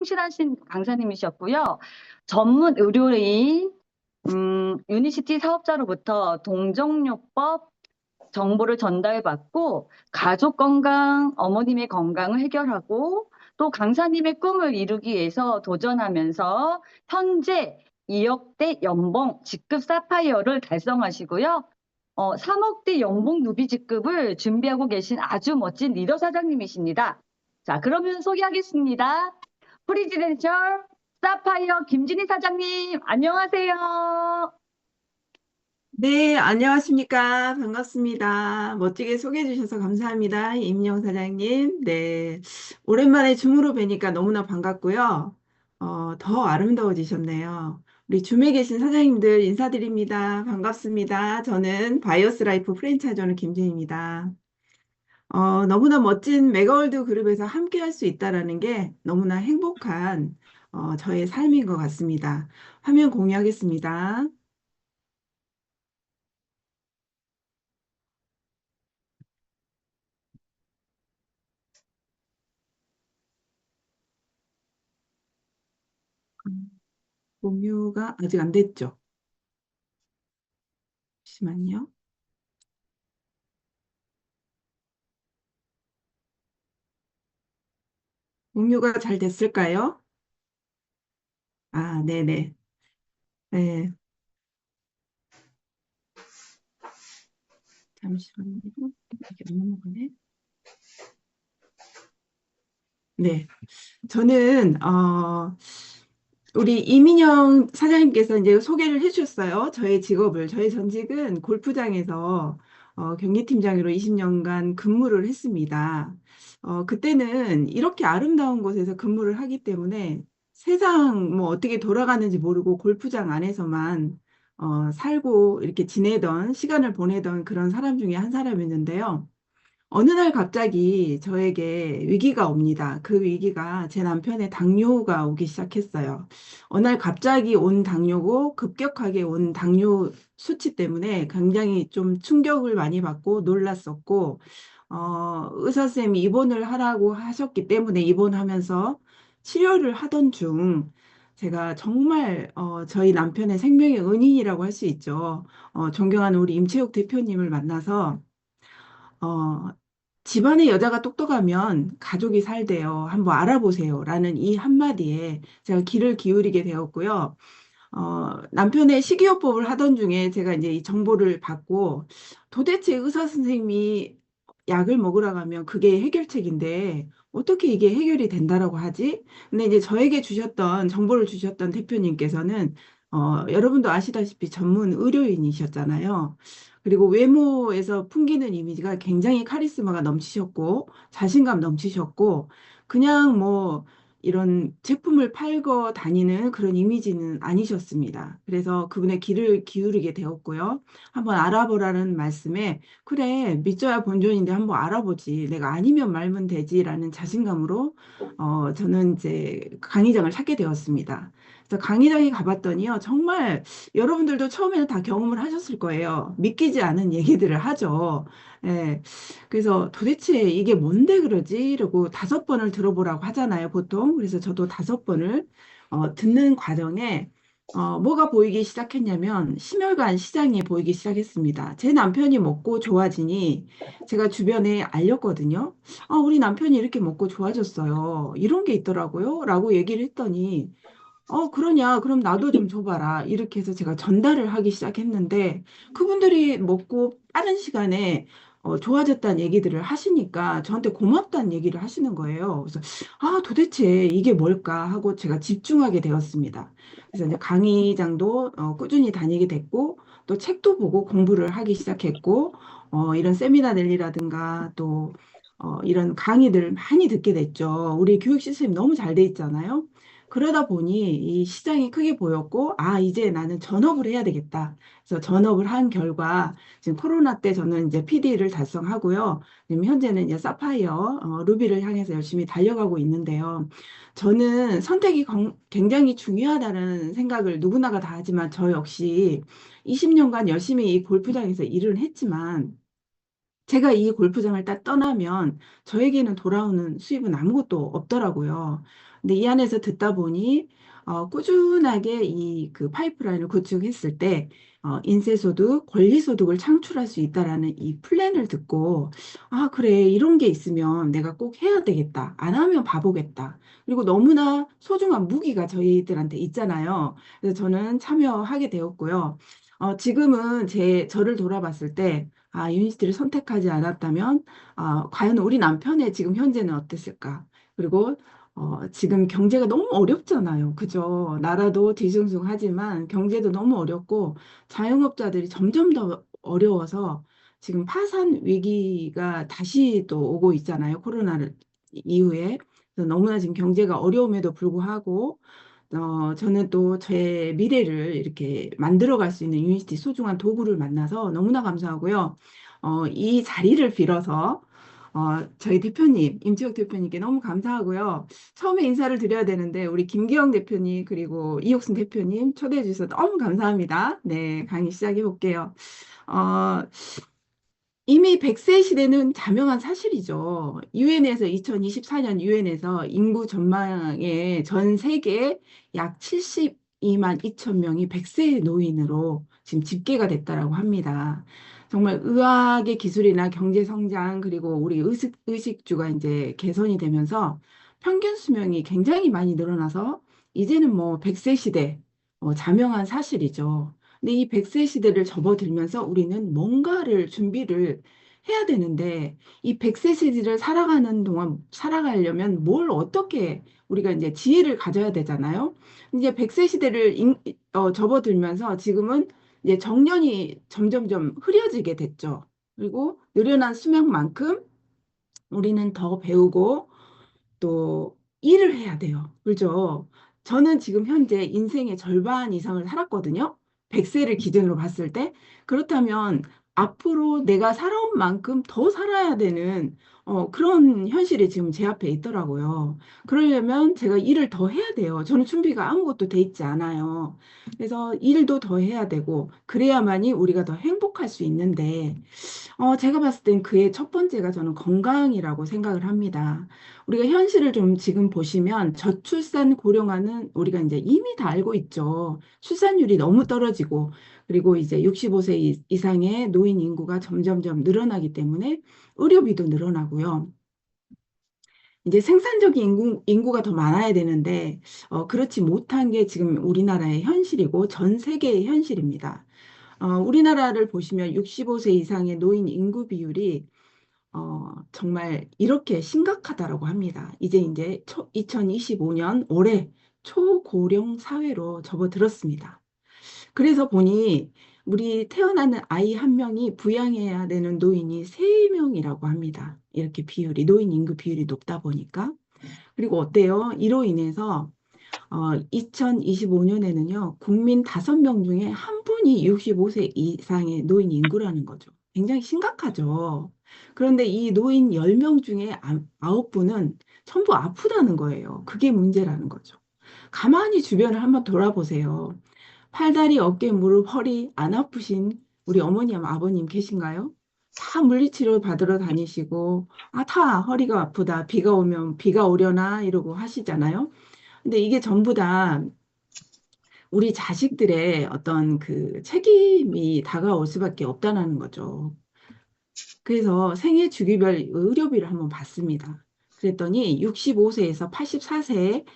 성실하신 강사님이셨고요. 전문 의료인, 유니시티 사업자로부터 동정요법 정보를 전달받고 가족 건강, 어머님의 건강을 해결하고 또 강사님의 꿈을 이루기 위해서 도전하면서 현재 2억대 연봉 직급 사파이어를 달성하시고요. 3억대 연봉 누비 직급을 준비하고 계신 아주 멋진 리더 사장님이십니다. 자, 그러면 소개하겠습니다. 프리지덴셜 사파이어 김진희 사장님, 안녕하세요. 네, 안녕하십니까. 반갑습니다. 멋지게 소개해 주셔서 감사합니다. 임영 사장님. 네. 오랜만에 줌으로 뵈니까 너무나 반갑고요. 더 아름다워지셨네요. 우리 줌에 계신 사장님들 인사드립니다. 반갑습니다. 저는 바이오스 라이프 프랜차이즈 오너 김진입니다. 너무나 멋진 메가월드 그룹에서 함께 할 수 있다라는 게 너무나 행복한 저의 삶인 것 같습니다. 화면 공유하겠습니다. 공유가 아직 안 됐죠? 잠시만요. 공유가 잘 됐을까요? 아, 네네. 네, 잠시만요. 이게 안 넘어가네. 네. 저는, 우리 이민영 사장님께서 이제 소개를 해주셨어요. 저의 직업을. 저의 전직은 골프장에서 경기팀장으로 20년간 근무를 했습니다. 그때는 이렇게 아름다운 곳에서 근무를 하기 때문에 세상 뭐 어떻게 돌아가는지 모르고 골프장 안에서만 살고 이렇게 지내던 시간을 보내던 그런 사람 중에 한 사람이었는데요. 어느 날 갑자기 저에게 위기가 옵니다. 그 위기가 제 남편의 당뇨가 오기 시작했어요. 어느 날 갑자기 온 당뇨고 급격하게 온 당뇨 수치 때문에 굉장히 좀 충격을 많이 받고 놀랐었고, 의사 선생님이 입원을 하라고 하셨기 때문에 입원하면서 치료를 하던 중 제가 정말 저희 남편의 생명의 은인이라고 할 수 있죠. 존경하는 우리 임채욱 대표님을 만나서 어, 집안에 여자가 똑똑하면 가족이 살대요. 한번 알아보세요. 라는 이 한마디에 제가 귀를 기울이게 되었고요. 남편의 식이요법을 하던 중에 제가 이제 이 정보를 받고 도대체 의사 선생님이 약을 먹으라고 하면 그게 해결책인데 어떻게 이게 해결이 된다라고 하지? 근데 이제 저에게 주셨던 정보를 주셨던 대표님께서는 여러분도 아시다시피 전문 의료인이셨잖아요. 그리고 외모에서 풍기는 이미지가 굉장히 카리스마가 넘치셨고 자신감 넘치셨고 그냥 뭐 이런 제품을 팔고 다니는 그런 이미지는 아니셨습니다. 그래서 그분의 귀를 기울이게 되었고요. 한번 알아보라는 말씀에 그래 믿져야 본전인데 한번 알아보지. 내가 아니면 말면 되지라는 자신감으로 저는 이제 강의장을 찾게 되었습니다. 그래서 강의장에 가봤더니요. 정말 여러분들도 처음에는 다 경험을 하셨을 거예요. 믿기지 않은 얘기들을 하죠. 예. 그래서 도대체 이게 뭔데 그러지? 이러고 5번을 들어보라고 하잖아요, 보통. 그래서 저도 5번을 듣는 과정에 뭐가 보이기 시작했냐면 심혈관 시장이 보이기 시작했습니다. 제 남편이 먹고 좋아지니 제가 주변에 알렸거든요. 우리 남편이 이렇게 먹고 좋아졌어요. 이런 게 있더라고요. 라고 얘기를 했더니 그러냐? 그럼 나도 좀 줘봐라. 이렇게 해서 제가 전달을 하기 시작했는데, 그분들이 먹고 빠른 시간에 좋아졌다는 얘기들을 하시니까 저한테 고맙다는 얘기를 하시는 거예요. 그래서, 도대체 이게 뭘까 하고 제가 집중하게 되었습니다. 그래서 이제 강의장도 꾸준히 다니게 됐고, 또 책도 보고 공부를 하기 시작했고, 이런 세미나 랠리라든가 또, 이런 강의들을 많이 듣게 됐죠. 우리 교육 시스템이 너무 잘 돼 있잖아요. 그러다 보니 이 시장이 크게 보였고, 이제 나는 전업을 해야 되겠다. 그래서 전업을 한 결과, 지금 코로나 때 저는 이제 PD를 달성하고요. 지금 현재는 이제 사파이어, 루비를 향해서 열심히 달려가고 있는데요. 저는 선택이 굉장히 중요하다는 생각을 누구나가 다 하지만 저 역시 20년간 열심히 이 골프장에서 일을 했지만, 제가 이 골프장을 딱 떠나면 저에게는 돌아오는 수입은 아무것도 없더라고요. 근데 이 안에서 듣다 보니 꾸준하게 이 그 파이프라인을 구축했을 때 인세소득, 권리소득을 창출할 수 있다라는 이 플랜을 듣고 아, 그래. 이런 게 있으면 내가 꼭 해야 되겠다. 안 하면 바보겠다. 그리고 너무나 소중한 무기가 저희들한테 있잖아요. 그래서 저는 참여하게 되었고요. 지금은 저를 돌아봤을 때 유니스티를 선택하지 않았다면, 과연 우리 남편의 지금 현재는 어땠을까? 그리고, 지금 경제가 너무 어렵잖아요. 그죠? 나라도 뒤숭숭하지만 경제도 너무 어렵고 자영업자들이 점점 더 어려워서 지금 파산 위기가 다시 또 오고 있잖아요. 코로나를 이후에. 그래서 너무나 지금 경제가 어려움에도 불구하고 저는 또 제 미래를 이렇게 만들어갈 수 있는 유니스티 소중한 도구를 만나서 너무나 감사하고요. 이 자리를 빌어서 저희 대표님, 임지혁 대표님께 너무 감사하고요. 처음에 인사를 드려야 되는데 우리 김기영 대표님 그리고 이옥순 대표님 초대해 주셔서 너무 감사합니다. 네, 강의 시작해 볼게요. 어, 이미 100세 시대는 자명한 사실이죠. 유엔에서 2024년 유엔에서 인구 전망에 전 세계 약 72만 2천 명이 100세 노인으로 지금 집계가 됐다라고 합니다. 정말 의학의 기술이나 경제 성장 그리고 우리 의식주가 이제 개선이 되면서 평균 수명이 굉장히 많이 늘어나서 이제는 뭐 100세 시대 자명한 사실이죠. 근데 이 100세 시대를 접어들면서 우리는 뭔가를 준비를 해야 되는데 이 100세 시대를 살아가는 동안 살아가려면 뭘 어떻게 우리가 이제 지혜를 가져야 되잖아요. 이제 100세 시대를 접어들면서 지금은 이제 정년이 점점점 흐려지게 됐죠. 그리고 늘어난 수명만큼 우리는 더 배우고 또 일을 해야 돼요. 그죠? 저는 지금 현재 인생의 절반 이상을 살았거든요. 100세를 기준으로 봤을 때. 그렇다면 앞으로 내가 살아온 만큼 더 살아야 되는 그런 현실이 지금 제 앞에 있더라고요. 그러려면 제가 일을 더 해야 돼요. 저는 준비가 아무것도 돼 있지 않아요. 그래서 일도 더 해야 되고, 그래야만이 우리가 더 행복할 수 있는데, 제가 봤을 땐 그의 첫 번째가 저는 건강이라고 생각을 합니다. 우리가 현실을 좀 지금 보시면 저출산 고령화는 우리가 이제 이미 다 알고 있죠. 출산율이 너무 떨어지고 그리고 이제 65세 이상의 노인 인구가 점점점 늘어나기 때문에 의료비도 늘어나고요. 이제 생산적인 인구가 더 많아야 되는데 그렇지 못한 게 지금 우리나라의 현실이고 전 세계의 현실입니다. 우리나라를 보시면 65세 이상의 노인 인구 비율이 정말 이렇게 심각하다라고 합니다. 이제 2025년 올해 초고령 사회로 접어들었습니다. 그래서 보니 우리 태어나는 아이 한 명이 부양해야 되는 노인이 세명이라고 합니다. 이렇게 노인 인구 비율이 높다 보니까. 그리고 어때요? 이로 인해서 2025년에는요, 국민 5명 중에 한 분이 65세 이상의 노인 인구라는 거죠. 굉장히 심각하죠. 그런데 이 노인 10명 중에 9분은 전부 아프다는 거예요. 그게 문제라는 거죠. 가만히 주변을 한번 돌아보세요. 팔다리, 어깨, 무릎, 허리 안 아프신 우리 어머니, 아버님 계신가요? 다 물리치료 받으러 다니시고, 다 허리가 아프다. 비가 오면 비가 오려나 이러고 하시잖아요. 근데 이게 전부 다 우리 자식들의 어떤 그 책임이 다가올 수밖에 없다는 거죠. 그래서 생애 주기별 의료비를 한번 봤습니다. 그랬더니 65세에서 84세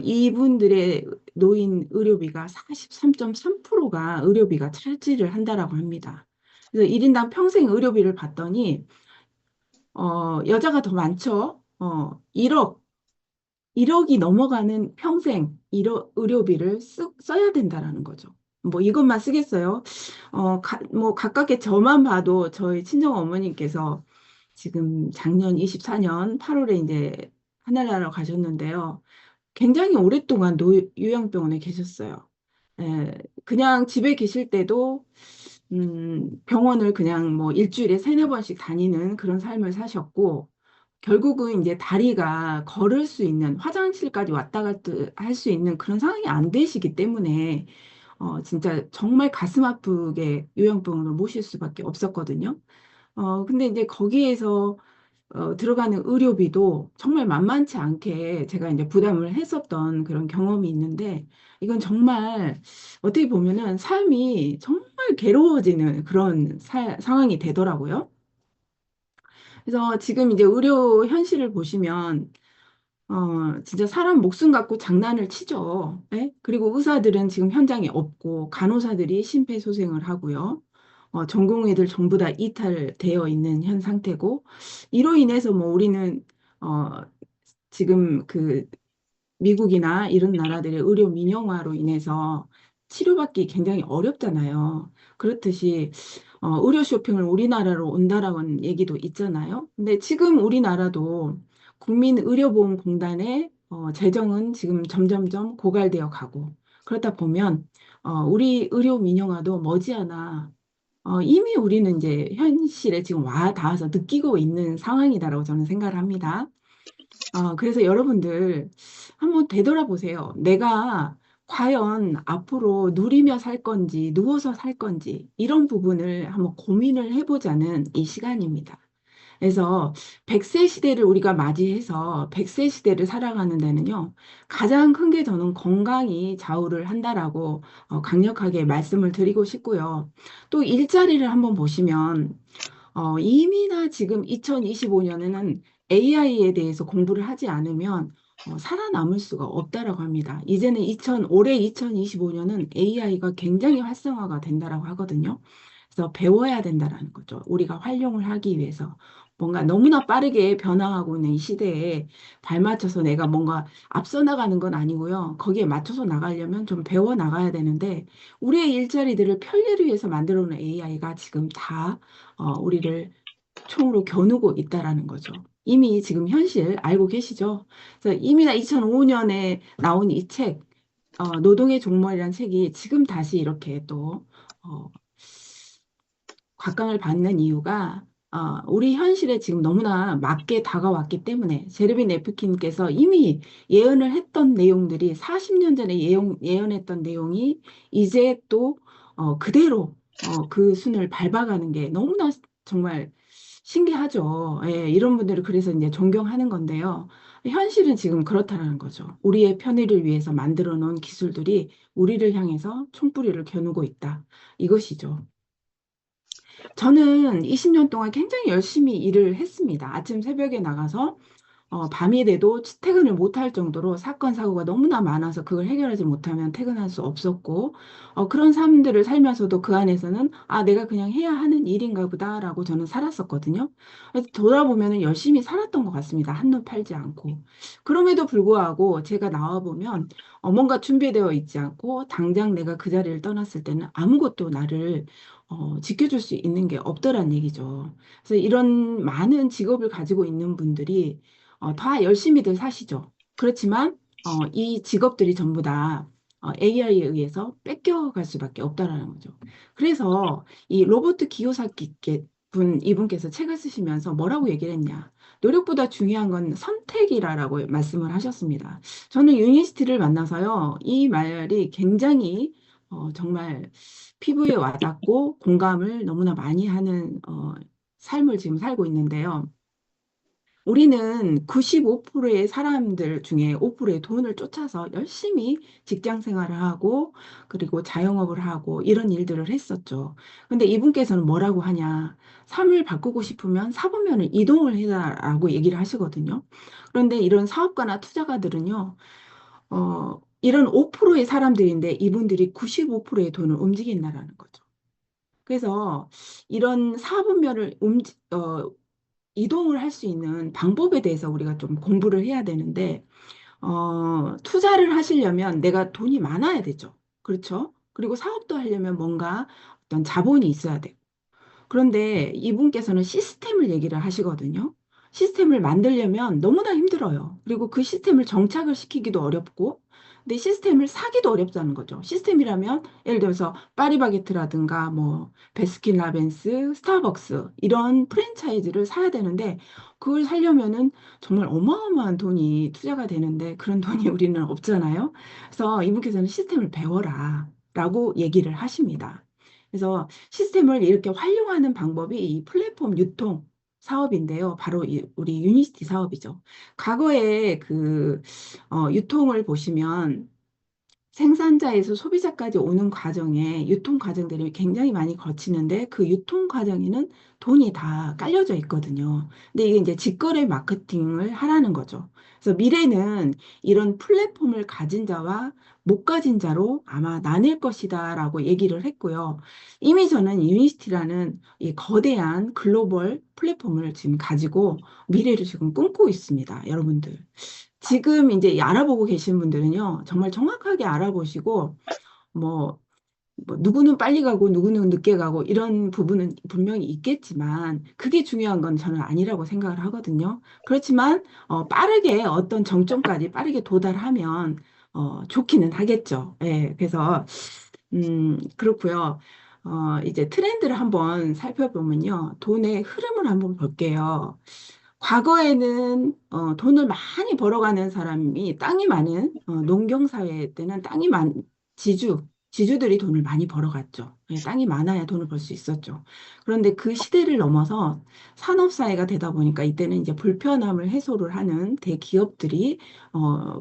이분들의 노인 의료비가 43.3%가 의료비가 차지를 한다라고 합니다. 그래서 1인당 평생 의료비를 봤더니 여자가 더 많죠. 1억이 넘어가는 평생 의료비를 써야 된다라는 거죠. 뭐 이것만 쓰겠어요? 뭐 가깝게 저만 봐도 저희 친정 어머니께서 지금 작년 24년 8월에 이제 하늘나라로 가셨는데요. 굉장히 오랫동안 요양병원에 계셨어요. 그냥 집에 계실 때도 병원을 그냥 뭐 일주일에 세네 번씩 다니는 그런 삶을 사셨고 결국은 이제 다리가 걸을 수 있는 화장실까지 왔다 갔다 할 수 있는 그런 상황이 안 되시기 때문에 진짜 정말 가슴 아프게 요양병원을 모실 수밖에 없었거든요. 근데 이제 거기에서 들어가는 의료비도 정말 만만치 않게 제가 이제 부담을 했었던 그런 경험이 있는데, 이건 정말 어떻게 보면은 삶이 정말 괴로워지는 그런 상황이 되더라고요. 그래서 지금 이제 의료 현실을 보시면, 진짜 사람 목숨 갖고 장난을 치죠. 예? 그리고 의사들은 지금 현장에 없고, 간호사들이 심폐소생을 하고요. 전공의들 전부 다 이탈되어 있는 현 상태고, 이로 인해서 뭐 우리는, 어, 지금 그 미국이나 이런 나라들의 의료 민영화로 인해서 치료받기 굉장히 어렵잖아요. 그렇듯이 의료 쇼핑을 우리나라로 온다라는 얘기도 있잖아요. 근데 지금 우리나라도 국민의료보험공단의 재정은 지금 점점점 고갈되어 가고, 그렇다 보면 우리 의료 민영화도 머지않아 이미 우리는 이제 현실에 지금 와 닿아서 느끼고 있는 상황이다라고 저는 생각을 합니다. 그래서 여러분들 한번 되돌아보세요. 내가 과연 앞으로 누리며 살 건지, 누워서 살 건지, 이런 부분을 한번 고민을 해보자는 이 시간입니다. 그래서 100세 시대를 우리가 맞이해서 100세 시대를 살아가는 데는요, 가장 큰 게 저는 건강이 좌우를 한다라고 강력하게 말씀을 드리고 싶고요. 또 일자리를 한번 보시면 이미나 지금 2025년에는 AI에 대해서 공부를 하지 않으면 살아남을 수가 없다라고 합니다. 이제는 올해 2025년은 AI가 굉장히 활성화가 된다라고 하거든요. 그래서 배워야 된다라는 거죠. 우리가 활용을 하기 위해서. 뭔가 너무나 빠르게 변화하고 있는 이 시대에 발맞춰서 내가 뭔가 앞서 나가는 건 아니고요. 거기에 맞춰서 나가려면 좀 배워 나가야 되는데, 우리의 일자리들을 편리를 위해서 만들어 놓은 AI가 지금 다 우리를 총으로 겨누고 있다라는 거죠. 이미 지금 현실 알고 계시죠? 그래서 이미나 2005년에 나온 이 책, 노동의 종말이라는 책이 지금 다시 이렇게 또 어, 곽강을 받는 이유가 우리 현실에 지금 너무나 맞게 다가왔기 때문에, 제레비 네프킨께서 이미 예언을 했던 내용들이 40년 전에 예언했던 내용이 이제 또 그대로 그 순을 밟아가는 게 너무나 정말 신기하죠. 예, 이런 분들을 그래서 이제 존경하는 건데요. 현실은 지금 그렇다는 거죠. 우리의 편의를 위해서 만들어 놓은 기술들이 우리를 향해서 총뿌리를 겨누고 있다. 이것이죠. 저는 20년 동안 굉장히 열심히 일을 했습니다. 아침 새벽에 나가서 밤이 돼도 퇴근을 못할 정도로 사건, 사고가 너무나 많아서 그걸 해결하지 못하면 퇴근할 수 없었고, 그런 삶들을 살면서도 그 안에서는, 내가 그냥 해야 하는 일인가 보다라고 저는 살았었거든요. 그래서 돌아보면 열심히 살았던 것 같습니다. 한눈 팔지 않고. 그럼에도 불구하고 제가 나와보면 뭔가 준비되어 있지 않고, 당장 내가 그 자리를 떠났을 때는 아무것도 나를 지켜줄 수 있는 게 없더란 얘기죠. 그래서 이런 많은 직업을 가지고 있는 분들이 다 열심히들 사시죠. 그렇지만 이 직업들이 전부 다 AI에 의해서 뺏겨갈 수밖에 없다라는 거죠. 그래서 이 로버트 기요사키 이분께서 책을 쓰시면서 뭐라고 얘기를 했냐. 노력보다 중요한 건 선택이라고 말씀을 하셨습니다. 저는 유니스티를 만나서요, 이 말이 굉장히 정말 피부에 와닿고 공감을 너무나 많이 하는 삶을 지금 살고 있는데요. 우리는 95%의 사람들 중에 5%의 돈을 쫓아서 열심히 직장 생활을 하고, 그리고 자영업을 하고, 이런 일들을 했었죠. 근데 이분께서는 뭐라고 하냐. 삶을 바꾸고 싶으면 사법면을 이동을 해라라고 얘기를 하시거든요. 그런데 이런 사업가나 투자가들은요, 이런 5%의 사람들인데 이분들이 95%의 돈을 움직인다라는 거죠. 그래서 이런 사법면을 이동을 할 수 있는 방법에 대해서 우리가 좀 공부를 해야 되는데, 투자를 하시려면 내가 돈이 많아야 되죠. 그렇죠? 그리고 사업도 하려면 뭔가 어떤 자본이 있어야 돼요. 그런데 이분께서는 시스템을 얘기를 하시거든요. 시스템을 만들려면 너무나 힘들어요. 그리고 그 시스템을 정착을 시키기도 어렵고, 근데 시스템을 사기도 어렵다는 거죠. 시스템이라면 예를 들어서 파리바게트라든가 뭐 베스킨라빈스, 스타벅스 이런 프랜차이즈를 사야 되는데, 그걸 사려면은 정말 어마어마한 돈이 투자가 되는데 그런 돈이 우리는 없잖아요. 그래서 이분께서는 시스템을 배워라 라고 얘기를 하십니다. 그래서 시스템을 이렇게 활용하는 방법이 이 플랫폼 유통 사업인데요. 바로 우리 유니시티 사업이죠. 과거에 유통을 보시면 생산자에서 소비자까지 오는 과정에 유통 과정들이 굉장히 많이 거치는데 그 유통 과정에는 돈이 다 깔려져 있거든요. 근데 이게 이제 직거래 마케팅을 하라는 거죠. 그래서 미래는 이런 플랫폼을 가진 자와 못 가진 자로 아마 나뉠 것이다라고 얘기를 했고요. 이미 저는 유니스티라는 이 거대한 글로벌 플랫폼을 지금 가지고 미래를 지금 꿈꾸고 있습니다. 여러분들. 지금 이제 알아보고 계신 분들은요, 정말 정확하게 알아보시고, 뭐, 누구는 빨리 가고, 누구는 늦게 가고, 이런 부분은 분명히 있겠지만, 그게 중요한 건 저는 아니라고 생각을 하거든요. 그렇지만, 빠르게 어떤 정점까지 빠르게 도달하면, 좋기는 하겠죠. 예, 그래서, 그렇고요. 이제 트렌드를 한번 살펴보면요, 돈의 흐름을 한번 볼게요. 과거에는 돈을 많이 벌어가는 사람이 땅이 많은 농경사회 때는 지주들이 돈을 많이 벌어갔죠. 예, 땅이 많아야 돈을 벌 수 있었죠. 그런데 그 시대를 넘어서 산업사회가 되다 보니까 이때는 이제 불편함을 해소를 하는 대기업들이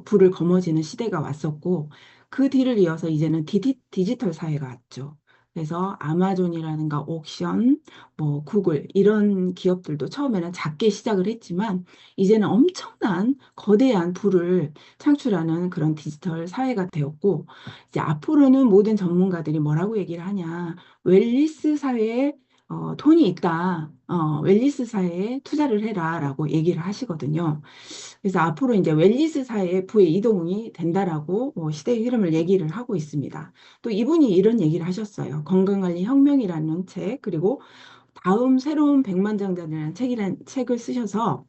부를 거머쥐는 시대가 왔었고 그 뒤를 이어서 이제는 디지털 사회가 왔죠. 그래서 아마존이라든가 옥션, 뭐 구글 이런 기업들도 처음에는 작게 시작을 했지만 이제는 엄청난 거대한 부를 창출하는 그런 디지털 사회가 되었고 이제 앞으로는 모든 전문가들이 뭐라고 얘기를 하냐 웰리스 사회에 돈이 있다. 웰리스 사회에 투자를 해라라고 얘기를 하시거든요. 그래서 앞으로 이제 웰리스 사회의 부의 이동이 된다라고 시대의 흐름을 얘기를 하고 있습니다. 또 이분이 이런 얘기를 하셨어요. 건강관리 혁명이라는 책, 그리고 다음 새로운 백만장자라는 책을 쓰셔서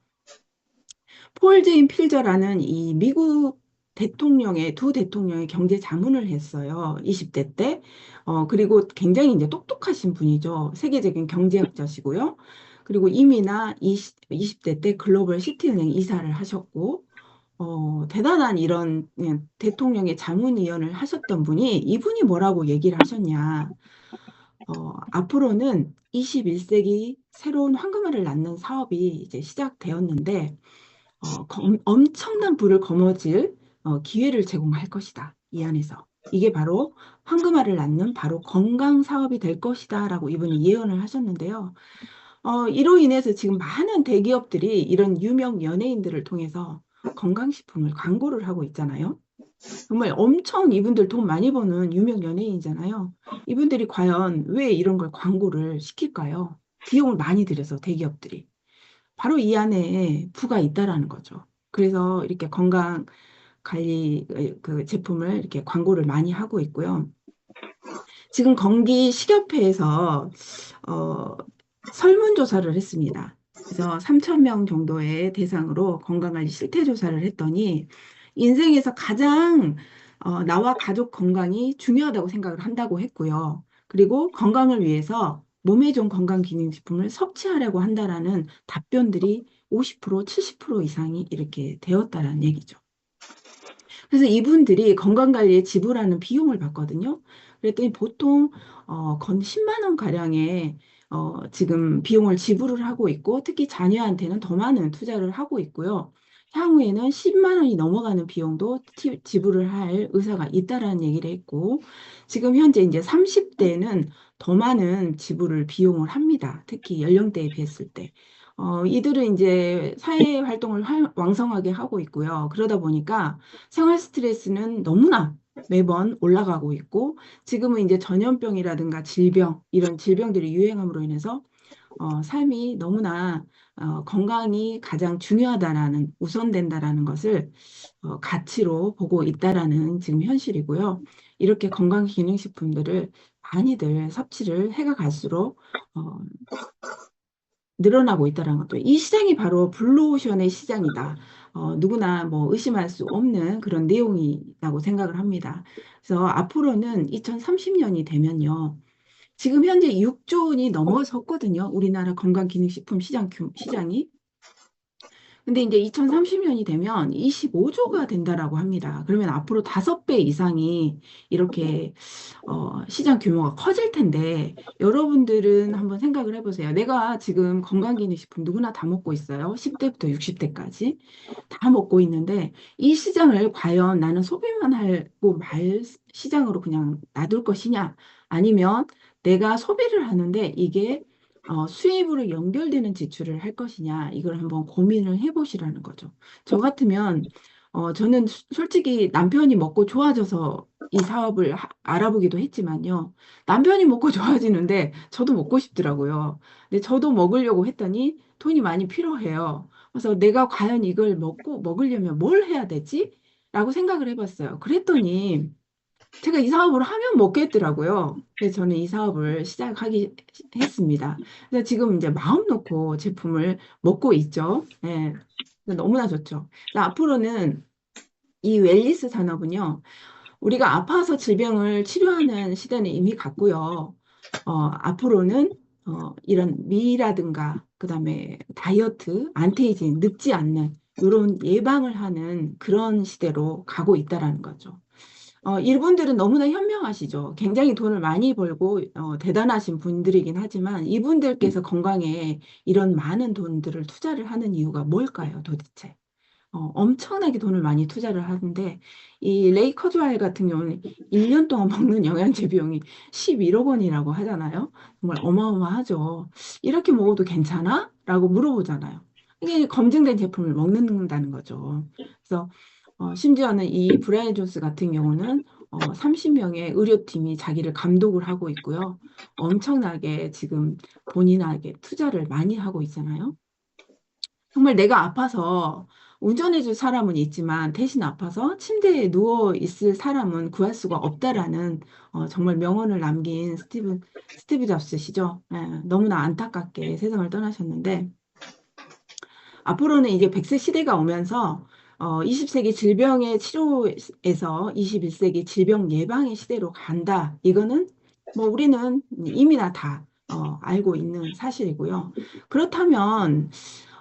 폴 제인 필저라는 이 미국 두 대통령의 경제 자문을 했어요. 20대 때. 그리고 굉장히 이제 똑똑하신 분이죠. 세계적인 경제학자시고요. 그리고 이미나 20대 때 글로벌 시티은행 이사를 하셨고, 대단한 이런 대통령의 자문위원을 하셨던 분이 이분이 뭐라고 얘기를 하셨냐. 앞으로는 21세기 새로운 황금알을 낳는 사업이 이제 시작되었는데, 엄청난 부를 거머쥘 기회를 제공할 것이다. 이 안에서. 이게 바로 황금알을 낳는 바로 건강 사업이 될 것이다라고 이분이 예언을 하셨는데요. 이로 인해서 지금 많은 대기업들이 이런 유명 연예인들을 통해서 건강식품을 광고를 하고 있잖아요. 정말 엄청 이분들 돈 많이 버는 유명 연예인이잖아요. 이분들이 과연 왜 이런 걸 광고를 시킬까요? 비용을 많이 들여서 대기업들이. 바로 이 안에 부가 있다라는 거죠. 그래서 이렇게 건강 관리 그 제품을 이렇게 광고를 많이 하고 있고요. 지금 건기 식협회에서 어, 설문조사를 했습니다. 그래서 3천 명 정도의 대상으로 건강관리 실태조사를 했더니 인생에서 가장 나와 가족 건강이 중요하다고 생각을 한다고 했고요. 그리고 건강을 위해서 몸에 좋은 건강기능식품을 섭취하려고 한다라는 답변들이 50%, 70% 이상이 이렇게 되었다라는 얘기죠. 그래서 이분들이 건강관리에 지불하는 비용을 받거든요. 그랬더니 보통 건 10만 원 가량의 지금 비용을 지불을 하고 있고 특히 자녀한테는 더 많은 투자를 하고 있고요. 향후에는 10만 원이 넘어가는 비용도 지불을 할 의사가 있다라는 얘기를 했고 지금 현재 이제 30대는 더 많은 지불을 비용을 합니다. 특히 연령대에 비했을 때. 이들은 이제 사회 활동을 왕성하게 하고 있고요. 그러다 보니까 생활 스트레스는 너무나 매번 올라가고 있고, 지금은 이제 전염병이라든가 질병, 이런 질병들이 유행함으로 인해서 삶이 너무나 건강이 가장 중요하다라는, 우선된다라는 것을 가치로 보고 있다라는 지금 현실이고요. 이렇게 건강기능식품들을 많이들 섭취를 해가 갈수록 늘어나고 있다는 것도 이 시장이 바로 블루오션의 시장이다. 누구나 뭐 의심할 수 없는 그런 내용이라고 생각을 합니다. 그래서 앞으로는 2030년이 되면요. 지금 현재 6조 원이 넘어섰거든요. 우리나라 건강기능식품 시장이. 근데 이제 2030년이 되면 25조가 된다라고 합니다. 그러면 앞으로 5배 이상이 이렇게 시장 규모가 커질 텐데 여러분들은 한번 생각을 해보세요. 내가 지금 건강기능식품 누구나 다 먹고 있어요. 10대부터 60대까지 다 먹고 있는데 이 시장을 과연 나는 소비만 하고 말 시장으로 그냥 놔둘 것이냐 아니면 내가 소비를 하는데 이게 수입으로 연결되는 지출을 할 것이냐 이걸 한번 고민을 해보시라는 거죠. 저 같으면 저는 솔직히 남편이 먹고 좋아져서 이 사업을 알아보기도 했지만요. 남편이 먹고 좋아지는데 저도 먹고 싶더라고요. 근데 저도 먹으려고 했더니 돈이 많이 필요해요. 그래서 내가 과연 이걸 먹으려면 뭘 해야 되지? 라고 생각을 해봤어요. 그랬더니 제가 이 사업을 하면 먹겠더라고요. 그래서 저는 이 사업을 시작하기 했습니다. 그래서 지금 이제 마음 놓고 제품을 먹고 있죠. 예. 너무나 좋죠. 그래서 앞으로는 이 웰니스 산업은요. 우리가 아파서 질병을 치료하는 시대는 이미 갔고요. 앞으로는 이런 미라든가 그다음에 다이어트, 안티에이징, 늙지 않는 이런 예방을 하는 그런 시대로 가고 있다라는 거죠. 이분들은 너무나 현명하시죠. 굉장히 돈을 많이 벌고 대단하신 분들이긴 하지만 이분들께서 건강에 이런 많은 돈들을 투자를 하는 이유가 뭘까요, 도대체? 엄청나게 돈을 많이 투자를 하는데 이 레이커즈와일 같은 경우는 1년 동안 먹는 영양제 비용이 11억 원이라고 하잖아요. 정말 어마어마하죠. 이렇게 먹어도 괜찮아? 라고 물어보잖아요. 이게 검증된 제품을 먹는다는 거죠. 그래서 심지어는 이 브라이언 존스 같은 경우는 30명의 의료팀이 자기를 감독을 하고 있고요. 엄청나게 지금 본인에게 투자를 많이 하고 있잖아요. 정말 내가 아파서 운전해줄 사람은 있지만 대신 아파서 침대에 누워 있을 사람은 구할 수가 없다라는 정말 명언을 남긴 스티브 잡스시죠. 예, 너무나 안타깝게 세상을 떠나셨는데 앞으로는 이제 100세 시대가 오면서 20세기 질병의 치료에서 21세기 질병 예방의 시대로 간다. 이거는 뭐 우리는 이미나 다 알고 있는 사실이고요. 그렇다면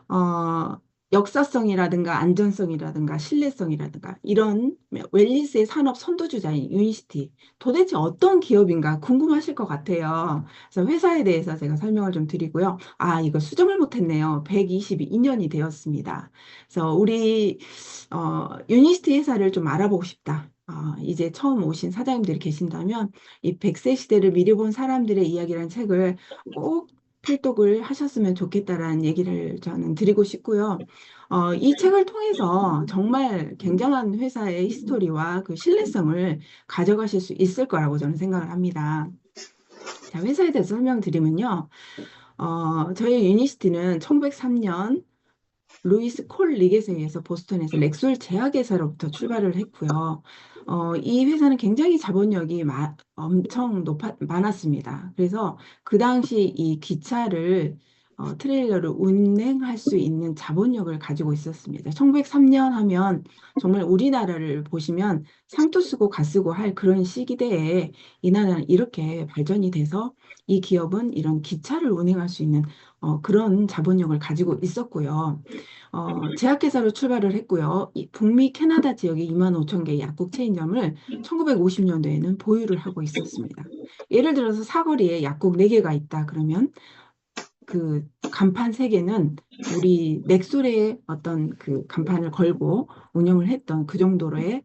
어, 역사성이라든가 안전성이라든가 신뢰성이라든가 이런 웰니스의 산업 선도주자인 유니시티 도대체 어떤 기업인가 궁금하실 것 같아요. 그래서 회사에 대해서 제가 설명을 좀 드리고요. 아, 이거 수정을 못했네요. 122년이 되었습니다. 그래서 우리 유니시티 회사를 좀 알아보고 싶다. 이제 처음 오신 사장님들이 계신다면 이 100세 시대를 미리 본 사람들의 이야기라는 책을 꼭 필독을 하셨으면 좋겠다라는 얘기를 저는 드리고 싶고요. 이 책을 통해서 정말 굉장한 회사의 히스토리와 그 신뢰성을 가져가실 수 있을 거라고 저는 생각을 합니다. 자, 회사에 대해서 설명드리면요. 저희 유니시티는 1903년 루이스 콜 리겟에 의해서 보스턴에서 렉솔 제약회사로부터 출발을 했고요. 이 회사는 굉장히 자본력이 엄청 많았습니다. 그래서 그 당시 이 기차를 트레일러를 운행할 수 있는 자본력을 가지고 있었습니다. 1903년 하면 정말 우리나라를 보시면 상투 쓰고 가 쓰고 할 그런 시기대에 이 나라는 이렇게 발전이 돼서 이 기업은 이런 기차를 운행할 수 있는 그런 자본력을 가지고 있었고요. 제약회사로 출발을 했고요. 이 북미 캐나다 지역에 2만 5천 개의 약국 체인점을 1950년도에는 보유를 하고 있었습니다. 예를 들어서 사거리에 약국 4개가 있다 그러면 그 간판 3개는 우리 넥솔의 어떤 그 간판을 걸고 운영을 했던 그 정도로의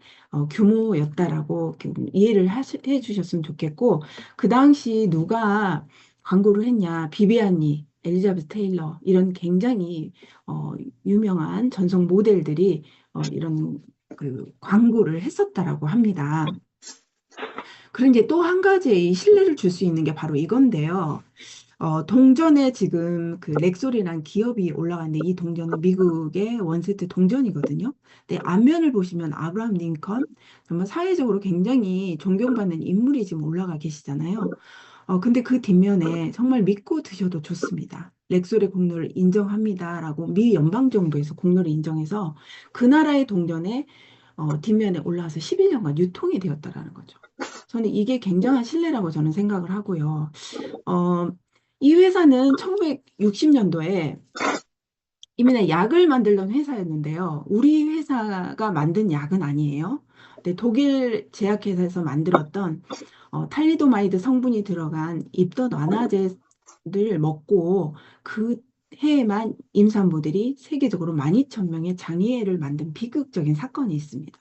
규모였다라고 이해를 해주셨으면 좋겠고 그 당시 누가 광고를 했냐 비비안니 엘리자베스 테일러 이런 굉장히 유명한 전속 모델들이 이런 그 광고를 했었다라고 합니다. 그런데 또 한 가지 신뢰를 줄 수 있는 게 바로 이건데요. 동전에 지금 그 렉솔이라는 기업이 올라갔는데 이 동전은 미국의 원세트 동전이거든요. 근데 앞면을 보시면 아브라함 링컨 정말 사회적으로 굉장히 존경받는 인물이 지금 올라가 계시잖아요. 근데 그 뒷면에 정말 믿고 드셔도 좋습니다. 렉솔의 공로를 인정합니다라고 미 연방정부에서 공로를 인정해서 그 나라의 동전에 뒷면에 올라와서 11년간 유통이 되었다라는 거죠. 저는 이게 굉장한 신뢰라고 저는 생각을 하고요. 어, 이 회사는 1960년도에 이민의 약을 만들던 회사였는데요. 우리 회사가 만든 약은 아니에요. 근데 독일 제약회사에서 만들었던 탈리도마이드 성분이 들어간 입덧 완화제를 먹고 그 해에만 임산부들이 세계적으로 12,000명의 장애를 만든 비극적인 사건이 있습니다.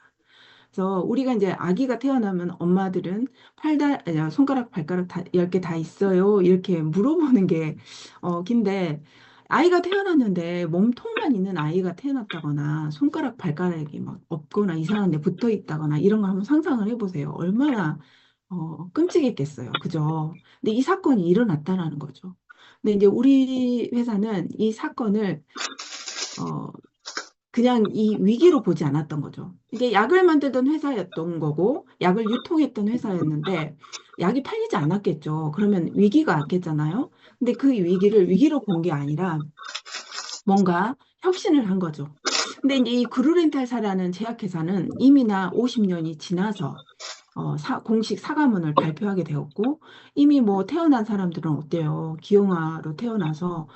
그래서 우리가 이제 아기가 태어나면 엄마들은 손가락, 발가락 다, 10개 다 있어요. 이렇게 물어보는 게, 긴데, 아이가 태어났는데 몸통만 있는 아이가 태어났다거나 손가락, 발가락이 막 없거나 이상한 데 붙어 있다거나 이런 거 한번 상상을 해보세요. 얼마나, 끔찍했겠어요. 그죠? 근데 이 사건이 일어났다라는 거죠. 근데 이제 우리 회사는 이 사건을, 어, 그냥 이 위기로 보지 않았던 거죠. 이게 약을 만들던 회사였던 거고, 약을 유통했던 회사였는데, 약이 팔리지 않았겠죠. 그러면 위기가 왔겠잖아요. 근데 그 위기를 위기로 본 게 아니라 뭔가 혁신을 한 거죠. 근데 이제 이 그루렌탈사라는 제약회사는 이미나 50년이 지나서 공식 사과문을 발표하게 되었고, 이미 뭐 태어난 사람들은 어때요? 기형아로 태어나서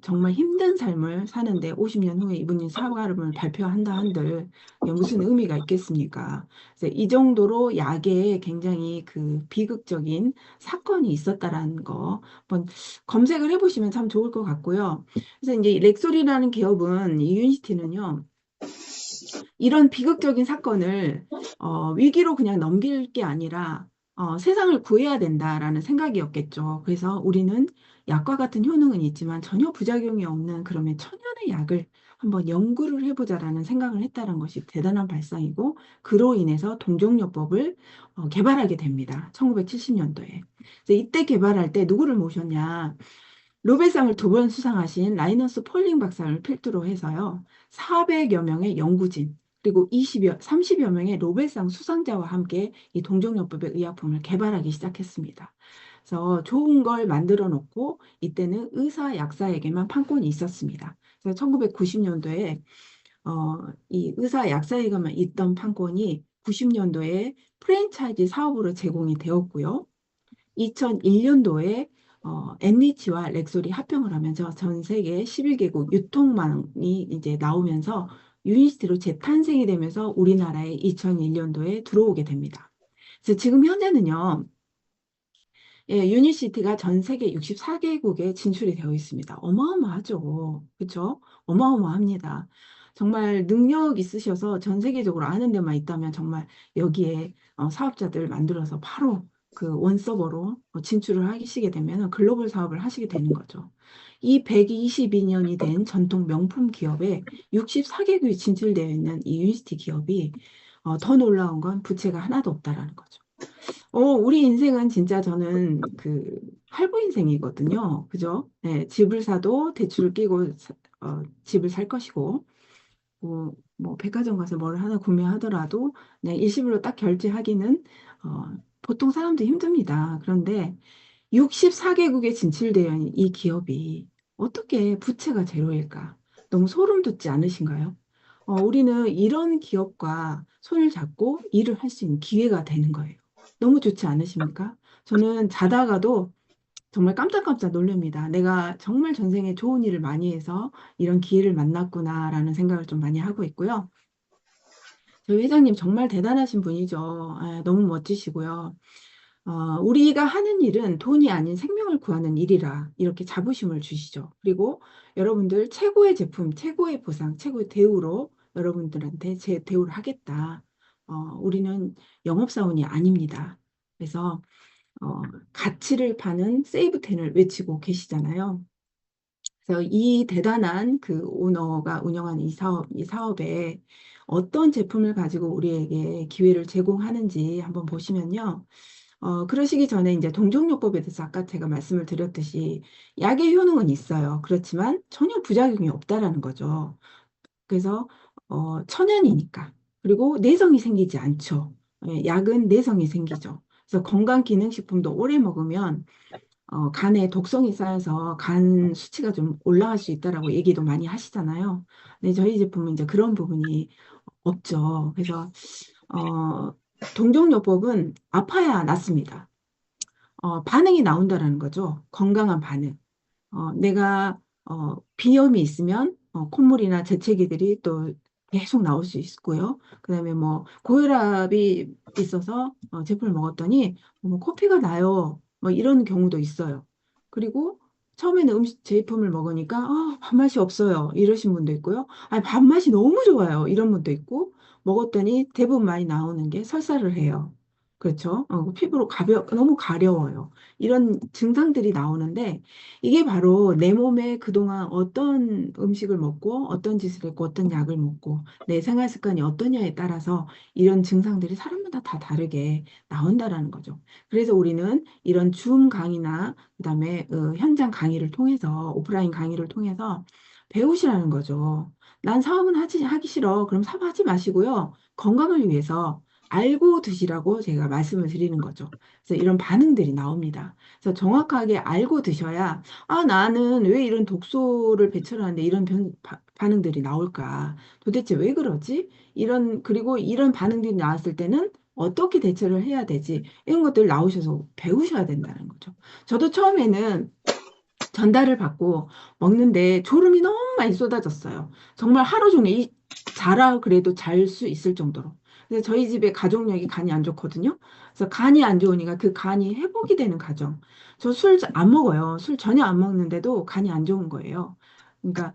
정말 힘든 삶을 사는데 50년 후에 이분이 사과를 발표한다 한들 이게 무슨 의미가 있겠습니까? 그래서 이 정도로 약에 굉장히 그 비극적인 사건이 있었다라는 거 한번 검색을 해보시면 참 좋을 것 같고요. 그래서 이제 렉솔이라는 기업은 이 유니티는요. 이런 비극적인 사건을 위기로 그냥 넘길 게 아니라 세상을 구해야 된다라는 생각이었겠죠. 그래서 우리는 약과 같은 효능은 있지만 전혀 부작용이 없는 그러면 천연의 약을 한번 연구를 해보자라는 생각을 했다는 것이 대단한 발상이고 그로 인해서 동종요법을 개발하게 됩니다. 1970년도에. 이때 개발할 때 누구를 모셨냐? 노벨상을 2번 수상하신 라이너스 폴링 박사를 필두로 해서요. 400여 명의 연구진, 그리고 30여 명의 노벨상 수상자와 함께 이 동종요법의 의약품을 개발하기 시작했습니다. 그래서 좋은 걸 만들어 놓고 이때는 의사, 약사에게만 판권이 있었습니다. 그래서 1990년도에 이 의사, 약사에게만 있던 판권이 90년도에 프랜차이즈 사업으로 제공이 되었고요. 2001년도에 엠리치와 렉솔이 합병을 하면서 전 세계 11개국 유통망이 이제 나오면서 유니스티로 재탄생이 되면서 우리나라에 2001년도에 들어오게 됩니다. 그래서 지금 현재는요, 예, 유니시티가 전 세계 64개국에 진출이 되어 있습니다. 어마어마하죠. 그렇죠? 어마어마합니다. 정말 능력 있으셔서 전 세계적으로 아는 데만 있다면 정말 여기에 사업자들 만들어서 바로 그 원서버로 진출을 하시게 되면 글로벌 사업을 하시게 되는 거죠. 이 122년이 된 전통 명품 기업에 64개국이 진출되어 있는 이 유니시티 기업이 더 놀라운 건 부채가 하나도 없다라는 거죠. 우리 인생은 진짜 저는 그 할부 인생이거든요. 그죠? 네, 집을 사도 대출을 끼고 집을 살 것이고, 뭐 백화점 가서 뭘 하나 구매하더라도 그냥 일시불로 딱 결제하기는 보통 사람도 힘듭니다. 그런데 64개국에 진출되어 있는 이 기업이 어떻게 부채가 제로일까? 너무 소름 돋지 않으신가요? 우리는 이런 기업과 손을 잡고 일을 할 수 있는 기회가 되는 거예요. 너무 좋지 않으십니까? 저는 자다가도 정말 깜짝깜짝 놀랍니다. 내가 정말 전생에 좋은 일을 많이 해서 이런 기회를 만났구나라는 생각을 좀 많이 하고 있고요. 저희 회장님 정말 대단하신 분이죠. 너무 멋지시고요. 우리가 하는 일은 돈이 아닌 생명을 구하는 일이라 이렇게 자부심을 주시죠. 그리고 여러분들 최고의 제품, 최고의 보상, 최고의 대우로 여러분들한테 제 대우를 하겠다. 우리는 영업사원이 아닙니다. 그래서 가치를 파는 세이브텐을 외치고 계시잖아요. 그래서 이 대단한 그 오너가 운영하는 이 사업에 어떤 제품을 가지고 우리에게 기회를 제공하는지 한번 보시면요. 그러시기 전에 이제 동종요법에 대해서 아까 제가 말씀을 드렸듯이 약의 효능은 있어요. 그렇지만 전혀 부작용이 없다라는 거죠. 그래서 천연이니까. 그리고 내성이 생기지 않죠. 예, 약은 내성이 생기죠. 그래서 건강기능식품도 오래 먹으면 간에 독성이 쌓여서 간 수치가 좀 올라갈 수 있다라고 얘기도 많이 하시잖아요. 근데 저희 제품은 이제 그런 부분이 없죠. 그래서 어, 동종요법은 아파야 낫습니다. 반응이 나온다라는 거죠. 건강한 반응. 내가 비염이 있으면 콧물이나 재채기들이 또 계속 나올 수 있고요. 그다음에 뭐 고혈압이 있어서 제품을 먹었더니 뭐 코피가 나요. 뭐 이런 경우도 있어요. 그리고 처음에는 음식 제품을 먹으니까 밥맛이 없어요. 이러신 분도 있고요. 아니 밥맛이 너무 좋아요. 이런 분도 있고 먹었더니 대부분 많이 나오는 게 설사를 해요. 그렇죠? 피부로 너무 가려워요. 이런 증상들이 나오는데 이게 바로 내 몸에 그동안 어떤 음식을 먹고 어떤 짓을 했고 어떤 약을 먹고 내 생활 습관이 어떠냐에 따라서 이런 증상들이 사람마다 다 다르게 나온다라는 거죠. 그래서 우리는 이런 줌 강의나 그다음에 현장 강의를 통해서 오프라인 강의를 통해서 배우시라는 거죠. 난 사업은 하기 싫어. 그럼 사업하지 마시고요. 건강을 위해서 알고 드시라고 제가 말씀을 드리는 거죠. 그래서 이런 반응들이 나옵니다. 그래서 정확하게 알고 드셔야 나는 왜 이런 독소를 배출하는데 이런 반응들이 나올까? 도대체 왜 그러지? 그리고 이런 반응들이 나왔을 때는 어떻게 대처를 해야 되지? 이런 것들 나오셔서 배우셔야 된다는 거죠. 저도 처음에는 전달을 받고 먹는데 졸음이 너무 많이 쏟아졌어요. 정말 하루 종일 자라 그래도 잘 수 있을 정도로. 그래서 저희 집에 가족력이 간이 안 좋거든요. 그래서 간이 안 좋으니까 그 간이 회복이 되는 과정. 저 술 안 먹어요. 술 전혀 안 먹는데도 간이 안 좋은 거예요. 그러니까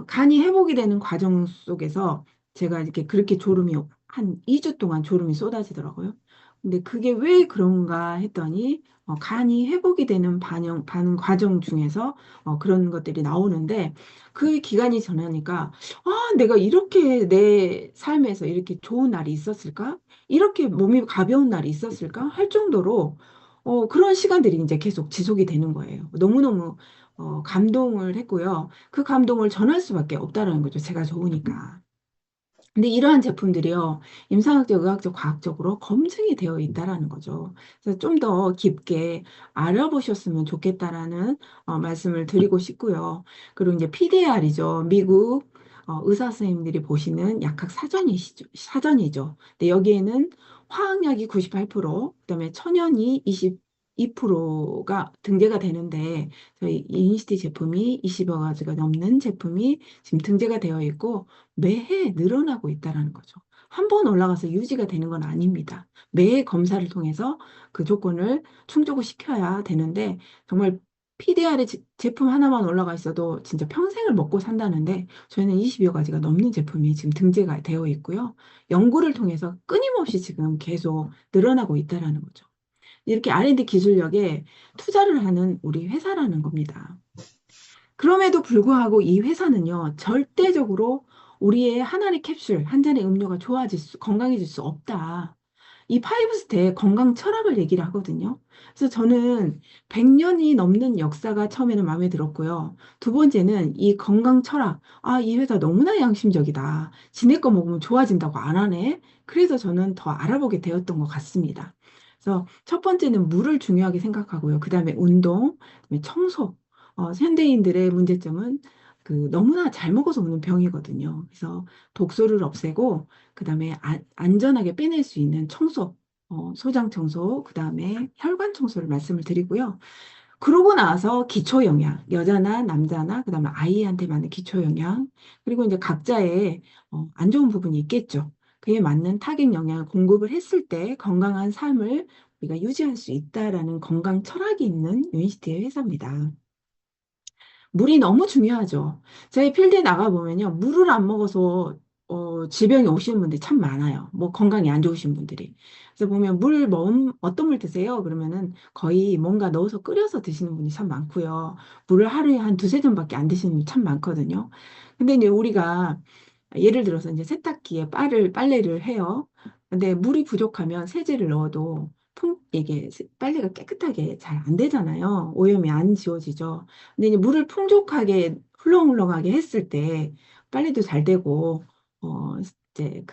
간이 회복이 되는 과정 속에서 제가 이렇게 그렇게 졸음이 한 2주 동안 졸음이 쏟아지더라고요. 근데 그게 왜 그런가 했더니 간이 회복이 되는 반응 과정 중에서 그런 것들이 나오는데 그 기간이 지나니까 내가 이렇게 내 삶에서 이렇게 좋은 날이 있었을까? 이렇게 몸이 가벼운 날이 있었을까? 할 정도로 그런 시간들이 이제 계속 지속이 되는 거예요. 너무너무 감동을 했고요. 그 감동을 전할 수밖에 없다라는 거죠. 제가 좋으니까. 근데 이러한 제품들이요, 임상학적, 의학적, 과학적으로 검증이 되어 있다라는 거죠. 그래서 좀 더 깊게 알아보셨으면 좋겠다라는 말씀을 드리고 싶고요. 그리고 이제 PDR이죠. 미국 의사 선생님들이 보시는 약학 사전이죠. 근데 여기에는 화학약이 98%, 그다음에 천연이 22%가 등재가 되는데 저희 이니시티 제품이 20여 가지가 넘는 제품이 지금 등재가 되어 있고 매해 늘어나고 있다라는 거죠. 한 번 올라가서 유지가 되는 건 아닙니다. 매해 검사를 통해서 그 조건을 충족을 시켜야 되는데 정말 PDR의 제품 하나만 올라가 있어도 진짜 평생을 먹고 산다는데 저희는 20여 가지가 넘는 제품이 지금 등재가 되어 있고요. 연구를 통해서 끊임없이 지금 계속 늘어나고 있다라는 거죠. 이렇게 R&D 기술력에 투자를 하는 우리 회사라는 겁니다. 그럼에도 불구하고 이 회사는요, 절대적으로 우리의 한 알의 캡슐, 한 잔의 음료가 건강해질 수 없다. 이 파이브 스텝 건강 철학을 얘기를 하거든요. 그래서 저는 100년이 넘는 역사가 처음에는 마음에 들었고요. 두 번째는 이 건강 철학. 이 회사 너무나 양심적이다. 지네 거 먹으면 좋아진다고 안 하네. 그래서 저는 더 알아보게 되었던 것 같습니다. 그래서 첫 번째는 물을 중요하게 생각하고요. 그 다음에 운동, 그다음에 청소. 현대인들의 문제점은 너무나 잘 먹어서 오는 병이거든요. 그래서 독소를 없애고 그다음에 안전하게 빼낼 수 있는 청소, 소장 청소, 그다음에 혈관 청소를 말씀을 드리고요. 그러고 나서 기초 영양, 여자나 남자나 그다음에 아이한테 맞는 기초 영양, 그리고 이제 각자의 안 좋은 부분이 있겠죠. 그에 맞는 타겟 영양을 공급을 했을 때 건강한 삶을 우리가 유지할 수 있다라는 건강 철학이 있는 유니시티의 회사입니다. 물이 너무 중요하죠. 저희 필드에 나가보면요. 물을 안 먹어서 질병이 오시는 분들이 참 많아요. 뭐 건강이 안 좋으신 분들이. 그래서 보면 어떤 물 드세요? 그러면은 거의 뭔가 넣어서 끓여서 드시는 분이 참 많고요. 물을 하루에 한 두세 잔밖에 안 드시는 분이 참 많거든요. 근데 이제 우리가 예를 들어서 이제 세탁기에 빨래를 해요. 근데 물이 부족하면 세제를 넣어도 이게 빨래가 깨끗하게 잘 안 되잖아요. 오염이 안 지워지죠. 근데 이제 물을 풍족하게 흘렁흘렁하게 했을 때 빨래도 잘 되고 이제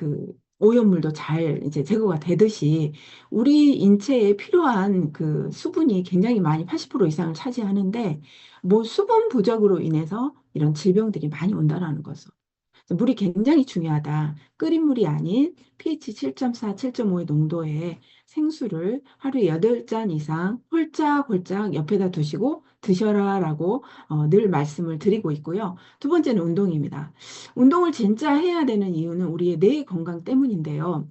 오염물도 잘 이제 제거가 되듯이 우리 인체에 필요한 그 수분이 굉장히 많이 80% 이상을 차지하는데 뭐 수분 부족으로 인해서 이런 질병들이 많이 온다라는 거죠. 그래서 물이 굉장히 중요하다. 끓인 물이 아닌 pH 7.4, 7.5의 농도의 생수를 하루에 8잔 이상 홀짝홀짝 옆에다 두시고 드셔라라고 늘 말씀을 드리고 있고요. 두 번째는 운동입니다. 운동을 진짜 해야 되는 이유는 우리의 뇌 건강 때문인데요.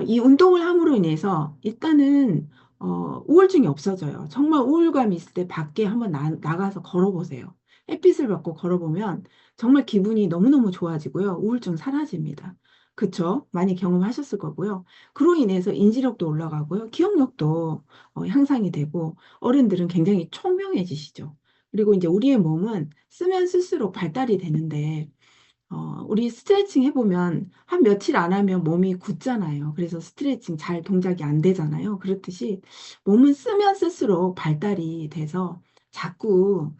이 운동을 함으로 인해서 일단은 우울증이 없어져요. 정말 우울감이 있을 때 밖에 한번 나가서 걸어보세요. 햇빛을 받고 걸어보면 정말 기분이 너무너무 좋아지고요. 우울증 사라집니다. 그쵸? 많이 경험하셨을 거고요. 그로 인해서 인지력도 올라가고요. 기억력도 향상이 되고 어른들은 굉장히 총명해지시죠. 그리고 이제 우리의 몸은 쓰면 쓸수록 발달이 되는데 우리 스트레칭 해보면 한 며칠 안 하면 몸이 굳잖아요. 그래서 스트레칭 잘 동작이 안 되잖아요. 그렇듯이 몸은 쓰면 쓸수록 발달이 돼서 자꾸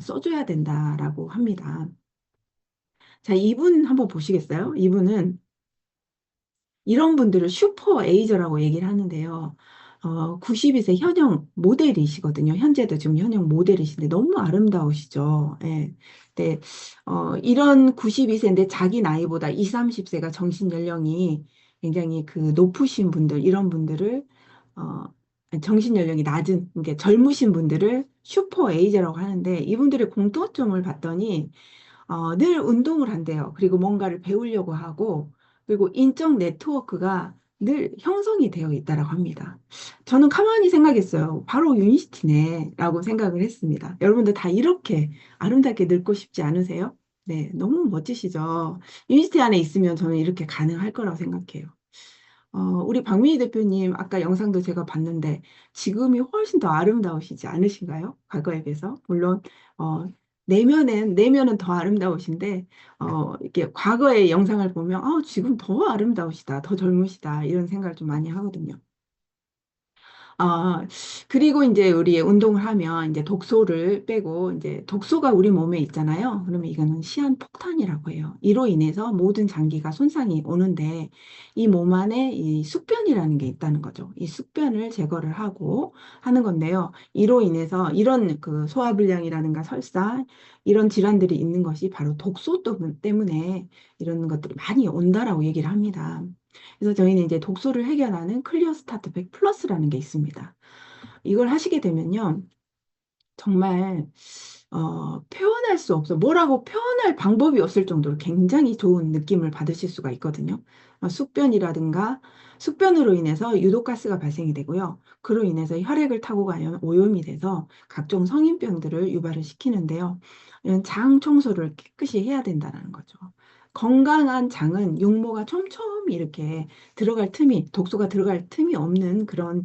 써줘야 된다라고 합니다. 자, 이분 한번 보시겠어요? 이분은 이런 분들을 슈퍼 에이저라고 얘기를 하는데요. 92세 현역 모델이시거든요. 현재도 지금 현역 모델이신데 너무 아름다우시죠. 예. 네, 이런 92세인데 자기 나이보다 20, 30세가 정신 연령이 굉장히 그 높으신 분들, 이런 분들을, 어, 정신 연령이 낮은, 그러니까 젊으신 분들을 슈퍼 에이저라고 하는데 이분들의 공통점을 봤더니 늘 운동을 한대요. 그리고 뭔가를 배우려고 하고, 그리고 인적 네트워크가 늘 형성이 되어 있다라고 합니다. 저는 가만히 생각했어요. 바로 유니시티네, 라고 생각을 했습니다. 여러분들 다 이렇게 아름답게 늙고 싶지 않으세요? 네, 너무 멋지시죠? 유니시티 안에 있으면 저는 이렇게 가능할 거라고 생각해요. 우리 박민희 대표님, 아까 영상도 제가 봤는데, 지금이 훨씬 더 아름다우시지 않으신가요? 과거에 비해서. 물론, 내면은 더 아름다우신데, 이렇게 과거의 영상을 보면, 지금 더 아름다우시다, 더 젊으시다, 이런 생각을 좀 많이 하거든요. 아, 그리고 이제 우리 운동을 하면 이제 독소를 빼고 이제 독소가 우리 몸에 있잖아요. 그러면 이거는 시한폭탄이라고 해요. 이로 인해서 모든 장기가 손상이 오는데 이 몸 안에 이 숙변이라는 게 있다는 거죠. 이 숙변을 제거를 하고 하는 건데요. 이로 인해서 이런 그 소화불량이라든가 설사 이런 질환들이 있는 것이 바로 독소 때문에 이런 것들이 많이 온다라고 얘기를 합니다. 그래서 저희는 이제 독소를 해결하는 클리어 스타트 백 플러스라는 게 있습니다. 이걸 하시게 되면요. 정말 표현할 수 없어. 뭐라고 표현할 방법이 없을 정도로 굉장히 좋은 느낌을 받으실 수가 있거든요. 숙변이라든가 숙변으로 인해서 유독가스가 발생이 되고요. 그로 인해서 혈액을 타고 가면 오염이 돼서 각종 성인병들을 유발을 시키는데요. 이런 장 청소를 깨끗이 해야 된다는 거죠. 건강한 장은 육모가 촘촘히 이렇게 독소가 들어갈 틈이 없는 그런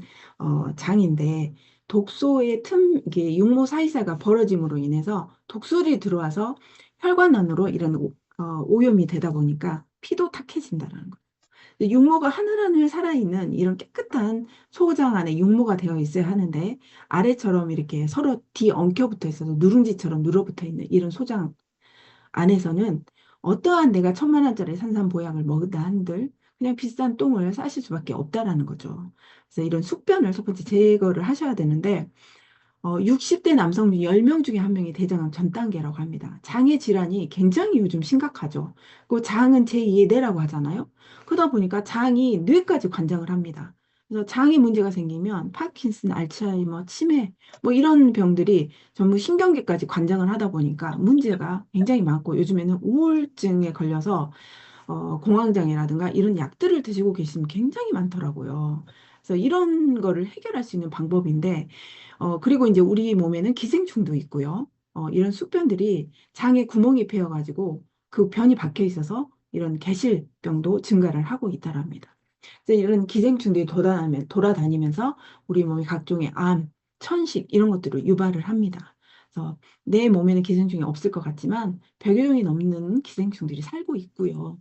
장인데 독소의 이게 육모 사이사이가 벌어짐으로 인해서 독소리 들어와서 혈관 안으로 이런 오염이 되다 보니까 피도 탁해진다는 거예요. 육모가 하늘하늘 살아있는 이런 깨끗한 소장 안에 육모가 되어 있어야 하는데 아래처럼 이렇게 서로 뒤엉켜 붙어 있어서 누룽지처럼 눌어붙어 있는 이런 소장 안에서는 어떠한 내가 1,000만 원짜리 산삼보약을 먹었다 한들 그냥 비싼 똥을 싸실 수밖에 없다라는 거죠. 그래서 이런 숙변을 첫 번째 제거를 하셔야 되는데 60대 남성 중 10명 중에 한 명이 대장암 전 단계라고 합니다. 장의 질환이 굉장히 요즘 심각하죠. 그 장은 제2의 뇌라고 하잖아요. 그러다 보니까 장이 뇌까지 관장을 합니다. 그래서 장에 문제가 생기면 파킨슨, 알츠하이머, 치매 뭐 이런 병들이 전부 신경계까지 관장을 하다 보니까 문제가 굉장히 많고 요즘에는 우울증에 걸려서 공황장애라든가 이런 약들을 드시고 계시는 분 굉장히 많더라고요. 그래서 이런 거를 해결할 수 있는 방법인데 그리고 이제 우리 몸에는 기생충도 있고요. 이런 숙변들이 장에 구멍이 패여가지고 그 변이 박혀 있어서 이런 개실병도 증가를 하고 있다랍니다. 그래서 이런 기생충들이 돌아다니면서 우리 몸에 각종의 암, 천식 이런 것들을 유발을 합니다. 그래서 내 몸에는 기생충이 없을 것 같지만 100여 종이 넘는 기생충들이 살고 있고요.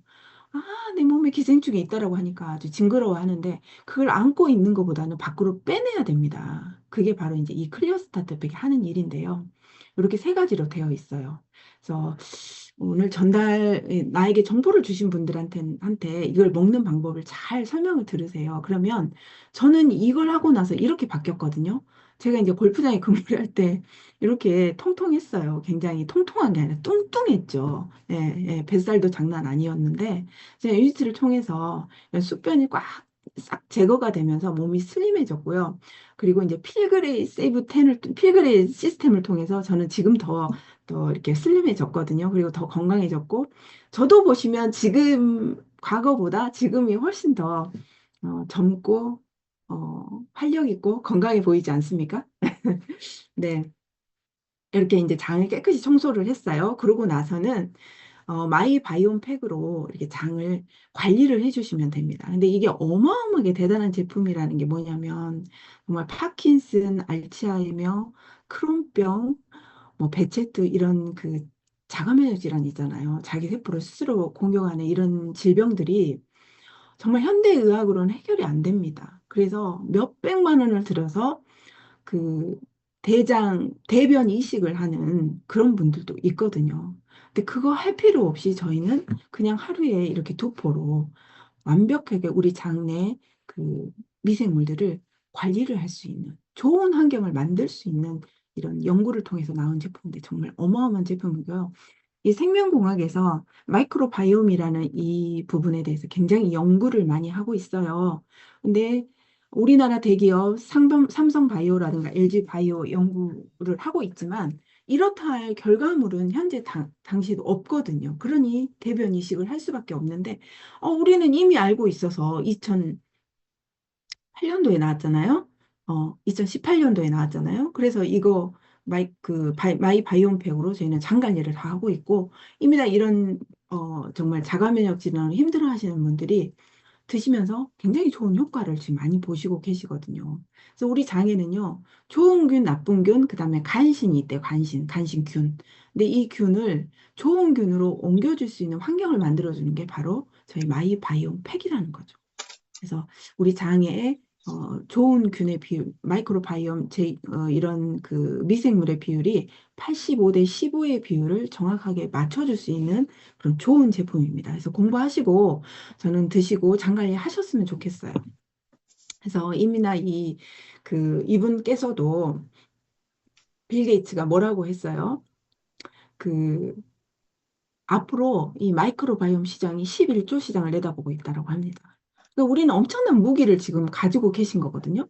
내 몸에 기생충이 있다라고 하니까 아주 징그러워하는데 그걸 안고 있는 것보다는 밖으로 빼내야 됩니다. 그게 바로 이제 이 클리어 스타트백이 하는 일인데요. 이렇게 세 가지로 되어 있어요. 그래서 오늘 나에게 정보를 주신 분들한테 이걸 먹는 방법을 잘 설명을 들으세요. 그러면 저는 이걸 하고 나서 이렇게 바뀌었거든요. 제가 이제 골프장에 근무를 할 때 이렇게 통통했어요. 굉장히 통통한 게 아니라 뚱뚱했죠. 예, 예, 뱃살도 장난 아니었는데 제가 유니트를 통해서 이런宿변이 꽉 싹 제거가 되면서 몸이 슬림해졌고요. 그리고 이제 필그레이 시스템을 통해서 저는 지금 더 이렇게 슬림해졌거든요. 그리고 더 건강해졌고 저도 보시면 지금 과거보다 지금이 훨씬 더 젊고 활력 있고 건강해 보이지 않습니까? 네. 이렇게 이제 장을 깨끗이 청소를 했어요. 그러고 나서는 마이 바이옴 팩으로 이렇게 장을 관리를 해주시면 됩니다. 근데 이게 어마어마하게 대단한 제품이라는 게 뭐냐면 정말 파킨슨, 알츠하이머, 크론병, 뭐 베체트 이런 그 자가면역 질환 있잖아요. 자기 세포를 스스로 공격하는 이런 질병들이 정말 현대의학으로는 해결이 안 됩니다. 그래서 몇백만 원을 들여서 그 대변 이식을 하는 그런 분들도 있거든요. 근데 그거 할 필요 없이 저희는 그냥 하루에 이렇게 두 포로 완벽하게 우리 장내 그 미생물들을 관리를 할 수 있는 좋은 환경을 만들 수 있는 이런 연구를 통해서 나온 제품인데 정말 어마어마한 제품이고요. 이 생명공학에서 마이크로바이옴이라는 이 부분에 대해서 굉장히 연구를 많이 하고 있어요. 근데 우리나라 대기업 삼성바이오라든가 LG바이오 연구를 하고 있지만 이렇다 할 결과물은 현재 당시도 없거든요. 그러니 대변 이식을 할 수밖에 없는데 우리는 이미 알고 있어서 2008년도에 나왔잖아요. 2018년도에 나왔잖아요. 그래서 이거 마이 바이옴팩으로 저희는 장 관리를 다 하고 있고 이미 다 이런 정말 자가 면역 질환을 힘들어 하시는 분들이 드시면서 굉장히 좋은 효과를 지금 많이 보시고 계시거든요. 그래서 우리 장에는요, 좋은 균, 나쁜 균, 그다음에 간신이 있대요. 간신균. 근데 이 균을 좋은 균으로 옮겨줄 수 있는 환경을 만들어주는 게 바로 저희 마이 바이옴 팩이라는 거죠. 그래서 우리 장에 좋은 균의 비율, 마이크로바이옴 이런 그 미생물의 비율이 85대 15의 비율을 정확하게 맞춰줄 수 있는 그런 좋은 제품입니다. 그래서 공부하시고 저는 드시고 장 관리 하셨으면 좋겠어요. 그래서 이미나 이분께서도 빌 게이츠가 뭐라고 했어요? 그 앞으로 이 마이크로바이옴 시장이 11조 시장을 내다보고 있다고 합니다. 그러니까 우리는 엄청난 무기를 지금 가지고 계신 거거든요.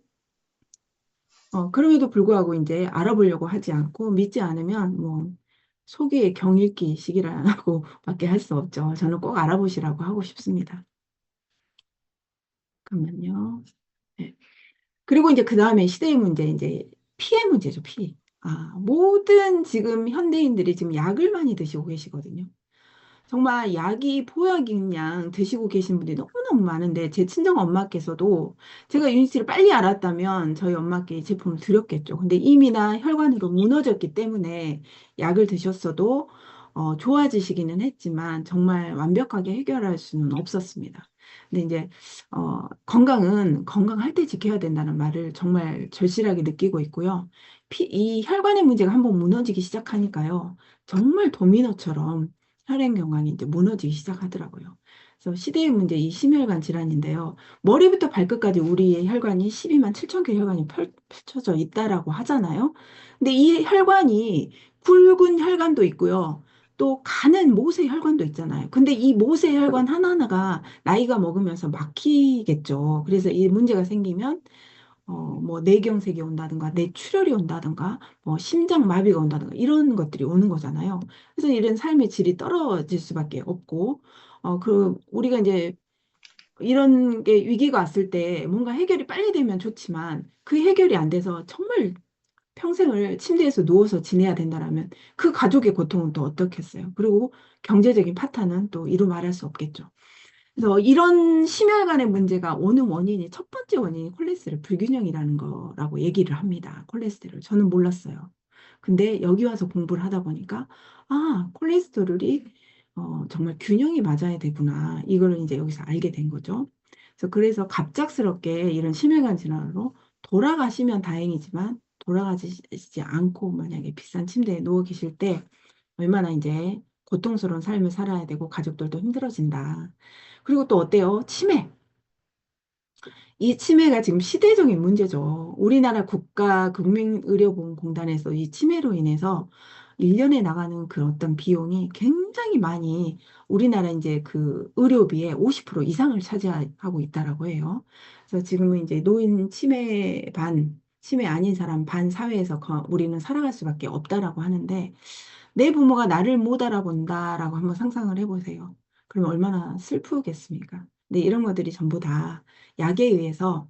그럼에도 불구하고 이제 알아보려고 하지 않고 믿지 않으면 뭐 속이의 경읽기 시기라고 밖에 할 수 없죠. 저는 꼭 알아보시라고 하고 싶습니다. 잠깐만요. 네. 그리고 이제 그 다음에 시대의 문제, 이제 피의 문제죠, 피. 모든 지금 현대인들이 지금 약을 많이 드시고 계시거든요. 정말 약이 보약인 양 드시고 계신 분들이 너무너무 많은데 제 친정 엄마께서도 제가 유니스를 빨리 알았다면 저희 엄마께 이 제품을 드렸겠죠. 근데 이미나 혈관으로 무너졌기 때문에 약을 드셨어도 좋아지시기는 했지만 정말 완벽하게 해결할 수는 없었습니다. 근데 이제 건강은 건강할 때 지켜야 된다는 말을 정말 절실하게 느끼고 있고요. 이 혈관의 문제가 한번 무너지기 시작하니까요. 정말 도미노처럼 혈액경관이 이제 무너지기 시작하더라고요. 그래서 시대의 문제 이 심혈관 질환인데요. 머리부터 발끝까지 우리의 혈관이 12만 7천 개 혈관이 펼쳐져 있다라고 하잖아요. 근데 이 혈관이 굵은 혈관도 있고요. 또 가는 모세 혈관도 있잖아요. 근데 이 모세 혈관 하나하나가 나이가 먹으면서 막히겠죠. 그래서 이 문제가 생기면 뭐 뇌경색이 온다든가 뇌출혈이 온다든가 뭐 심장마비가 온다든가 이런 것들이 오는 거잖아요. 그래서 이런 삶의 질이 떨어질 수밖에 없고 우리가 이제 이런 게 위기가 왔을 때 뭔가 해결이 빨리 되면 좋지만 그 해결이 안 돼서 정말 평생을 침대에서 누워서 지내야 된다라면 그 가족의 고통은 또 어떻겠어요? 그리고 경제적인 파탄은 또 이루 말할 수 없겠죠. 그래서 이런 심혈관의 문제가 오는 원인이 첫 번째 원인이 콜레스테롤 불균형이라는 거라고 얘기를 합니다. 콜레스테롤. 저는 몰랐어요. 근데 여기 와서 공부를 하다 보니까 콜레스테롤이 정말 균형이 맞아야 되구나. 이거를 이제 여기서 알게 된 거죠. 그래서 갑작스럽게 이런 심혈관 질환으로 돌아가시면 다행이지만 돌아가시지 않고 만약에 비싼 침대에 누워 계실 때 얼마나 이제 고통스러운 삶을 살아야 되고 가족들도 힘들어진다. 그리고 또 어때요? 치매. 이 치매가 지금 시대적인 문제죠. 우리나라 국가국민의료보험공단에서 이 치매로 인해서 1년에 나가는 그 어떤 비용이 굉장히 많이 우리나라 이제 그 의료비의 50% 이상을 차지하고 있다라고 해요. 그래서 지금은 이제 노인 치매 반, 치매 아닌 사람 반 사회에서 우리는 살아갈 수밖에 없다라고 하는데 내 부모가 나를 못 알아본다라고 한번 상상을 해보세요. 그럼 얼마나 슬프겠습니까? 근데 이런 것들이 전부 다 약에 의해서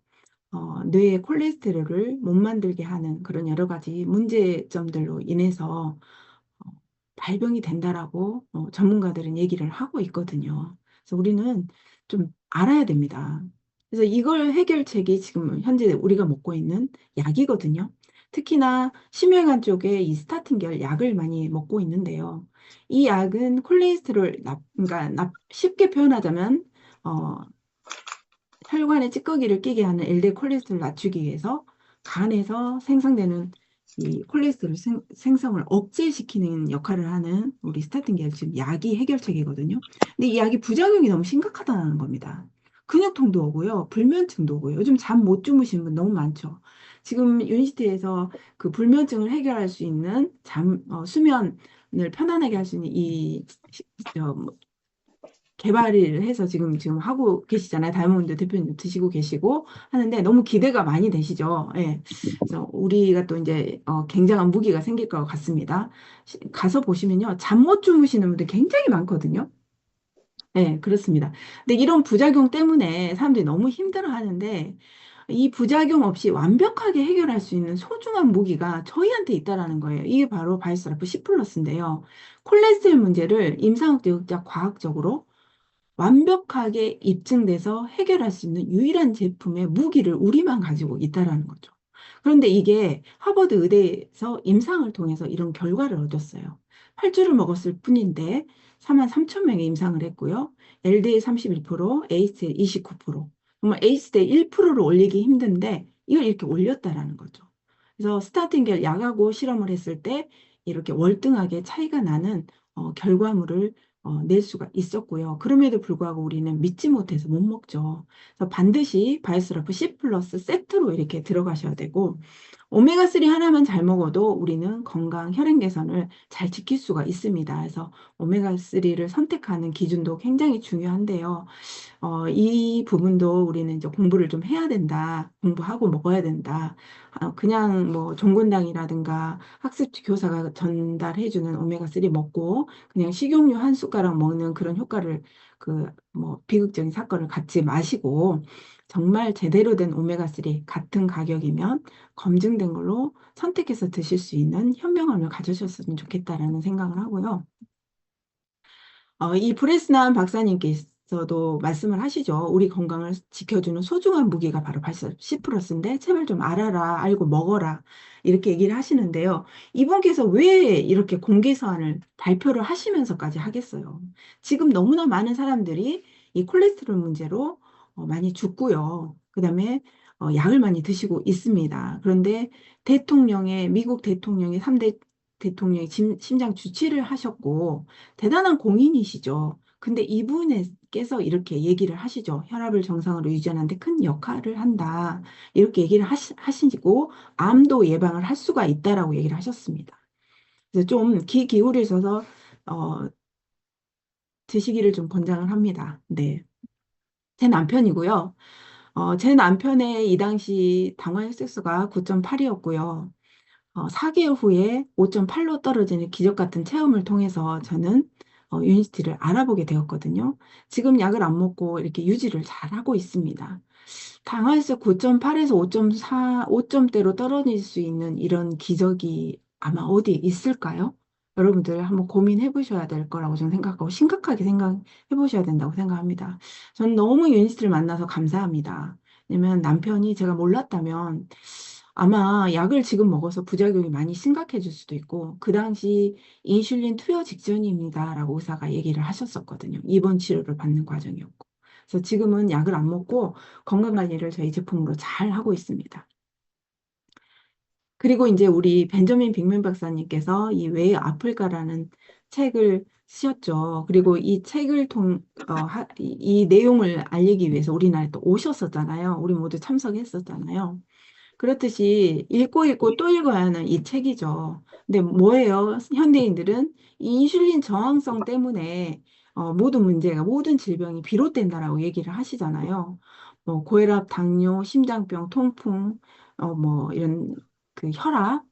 뇌의 콜레스테롤을 못 만들게 하는 그런 여러 가지 문제점들로 인해서 어, 발병이 된다라고 전문가들은 얘기를 하고 있거든요. 그래서 우리는 좀 알아야 됩니다. 그래서 이걸 해결책이 지금 현재 우리가 먹고 있는 약이거든요. 특히나 심혈관 쪽에 이 스타틴 계열 약을 많이 먹고 있는데요. 이 약은 콜레스테롤 그러니까 쉽게 표현하자면 어, 혈관에 찌꺼기를 끼게 하는 LDL 콜레스테롤 낮추기 위해서 간에서 생성되는 이 콜레스테롤 생성을 억제시키는 역할을 하는 우리 스타틴 계열진 약이 해결책이거든요. 근데 이 약이 부작용이 너무 심각하다는 겁니다. 근육통도 오고요, 불면증도 오고요. 요즘 잠 못 주무시는 분 너무 많죠. 지금 유니시티에서 그 불면증을 해결할 수 있는 수면을 편안하게 할 수 있는 이 개발을 해서 지금 하고 계시잖아요. 다이아몬드 대표님 드시고 계시고 하는데 너무 기대가 많이 되시죠. 예. 그래서 우리가 또 이제 굉장한 무기가 생길 것 같습니다. 가서 보시면요. 잠 못 주무시는 분들 굉장히 많거든요. 네, 그렇습니다. 근데 이런 부작용 때문에 사람들이 너무 힘들어 하는데 이 부작용 없이 완벽하게 해결할 수 있는 소중한 무기가 저희한테 있다라는 거예요. 이게 바로 바이스라프 C 플러스인데요. 콜레스테롤 문제를 임상학적 과학적으로 완벽하게 입증돼서 해결할 수 있는 유일한 제품의 무기를 우리만 가지고 있다라는 거죠. 그런데 이게 하버드 의대에서 임상을 통해서 이런 결과를 얻었어요. 8주를 먹었을 뿐인데 4만 3천 명의 임상을 했고요. LDL 31%, ACE 29%. 정말 ACE 1%를 올리기 힘든데 이걸 이렇게 올렸다라는 거죠. 그래서 스타틴 계열 약하고 실험을 했을 때 이렇게 월등하게 차이가 나는 결과물을 낼 수가 있었고요. 그럼에도 불구하고 우리는 믿지 못해서 못 먹죠. 그래서 반드시 바이오스라프 C 플러스 세트로 이렇게 들어가셔야 되고, 오메가3 하나만 잘 먹어도 우리는 건강 혈행 개선을 잘 지킬 수가 있습니다. 그래서 오메가3를 선택하는 기준도 굉장히 중요한데요. 이 부분도 우리는 이제 공부를 좀 해야 된다. 공부하고 먹어야 된다. 그냥 뭐 종군당이라든가 학습 교사가 전달해주는 오메가3 먹고 그냥 식용유 한 숟가락 먹는 그런 효과를 그 뭐 비극적인 사건을 갖지 마시고 정말 제대로 된 오메가3 같은 가격이면 검증된 걸로 선택해서 드실 수 있는 현명함을 가지셨으면 좋겠다라는 생각을 하고요. 이 브레스난 박사님께서도 말씀을 하시죠. 우리 건강을 지켜주는 소중한 무기가 바로 발사 C 플러스인데 제발 좀 알아라, 알고 먹어라 이렇게 얘기를 하시는데요. 이분께서 왜 이렇게 공개 사안을 발표를 하시면서까지 하겠어요? 지금 너무나 많은 사람들이 이 콜레스테롤 문제로 많이 죽고요. 그다음에 약을 많이 드시고 있습니다. 그런데 미국 대통령의 3대 대통령이 심장 주치를 하셨고 대단한 공인이시죠. 근데 이분께서 이렇게 얘기를 하시죠. 혈압을 정상으로 유지하는데 큰 역할을 한다. 이렇게 얘기를 하시고 암도 예방을 할 수가 있다라고 얘기를 하셨습니다. 그래서 좀 귀 기울이셔서 어, 드시기를 좀 권장을 합니다. 네. 제 남편이고요. 제 남편의 이 당시 당화 혈색소가 9.8이었고요. 4개월 후에 5.8로 떨어지는 기적 같은 체험을 통해서 저는 유니스티를 알아보게 되었거든요. 지금 약을 안 먹고 이렇게 유지를 잘 하고 있습니다. 당화혈색 9.8에서 5.4, 5점대로 떨어질 수 있는 이런 기적이 아마 어디 있을까요? 여러분들 한번 고민해 보셔야 될 거라고 저는 생각하고 심각하게 생각해 보셔야 된다고 생각합니다. 저는 너무 유니스트를 만나서 감사합니다. 왜냐면 남편이 제가 몰랐다면 아마 약을 지금 먹어서 부작용이 많이 심각해질 수도 있고 그 당시 인슐린 투여 직전입니다라고 의사가 얘기를 하셨었거든요. 입원 치료를 받는 과정이었고. 그래서 지금은 약을 안 먹고 건강관리를 저희 제품으로 잘 하고 있습니다. 그리고 이제 우리 벤저민 빅맨 박사님께서 이 왜 아플까라는 책을 쓰셨죠. 그리고 이 책을 이 내용을 알리기 위해서 우리나라에 또 오셨었잖아요. 우리 모두 참석했었잖아요. 그렇듯이 읽고 읽고 또 읽어야 하는 이 책이죠. 근데 뭐예요? 현대인들은 이 인슐린 저항성 때문에 모든 문제가, 모든 질병이 비롯된다라고 얘기를 하시잖아요. 뭐 고혈압, 당뇨, 심장병, 통풍, 뭐 이런 그 혈압,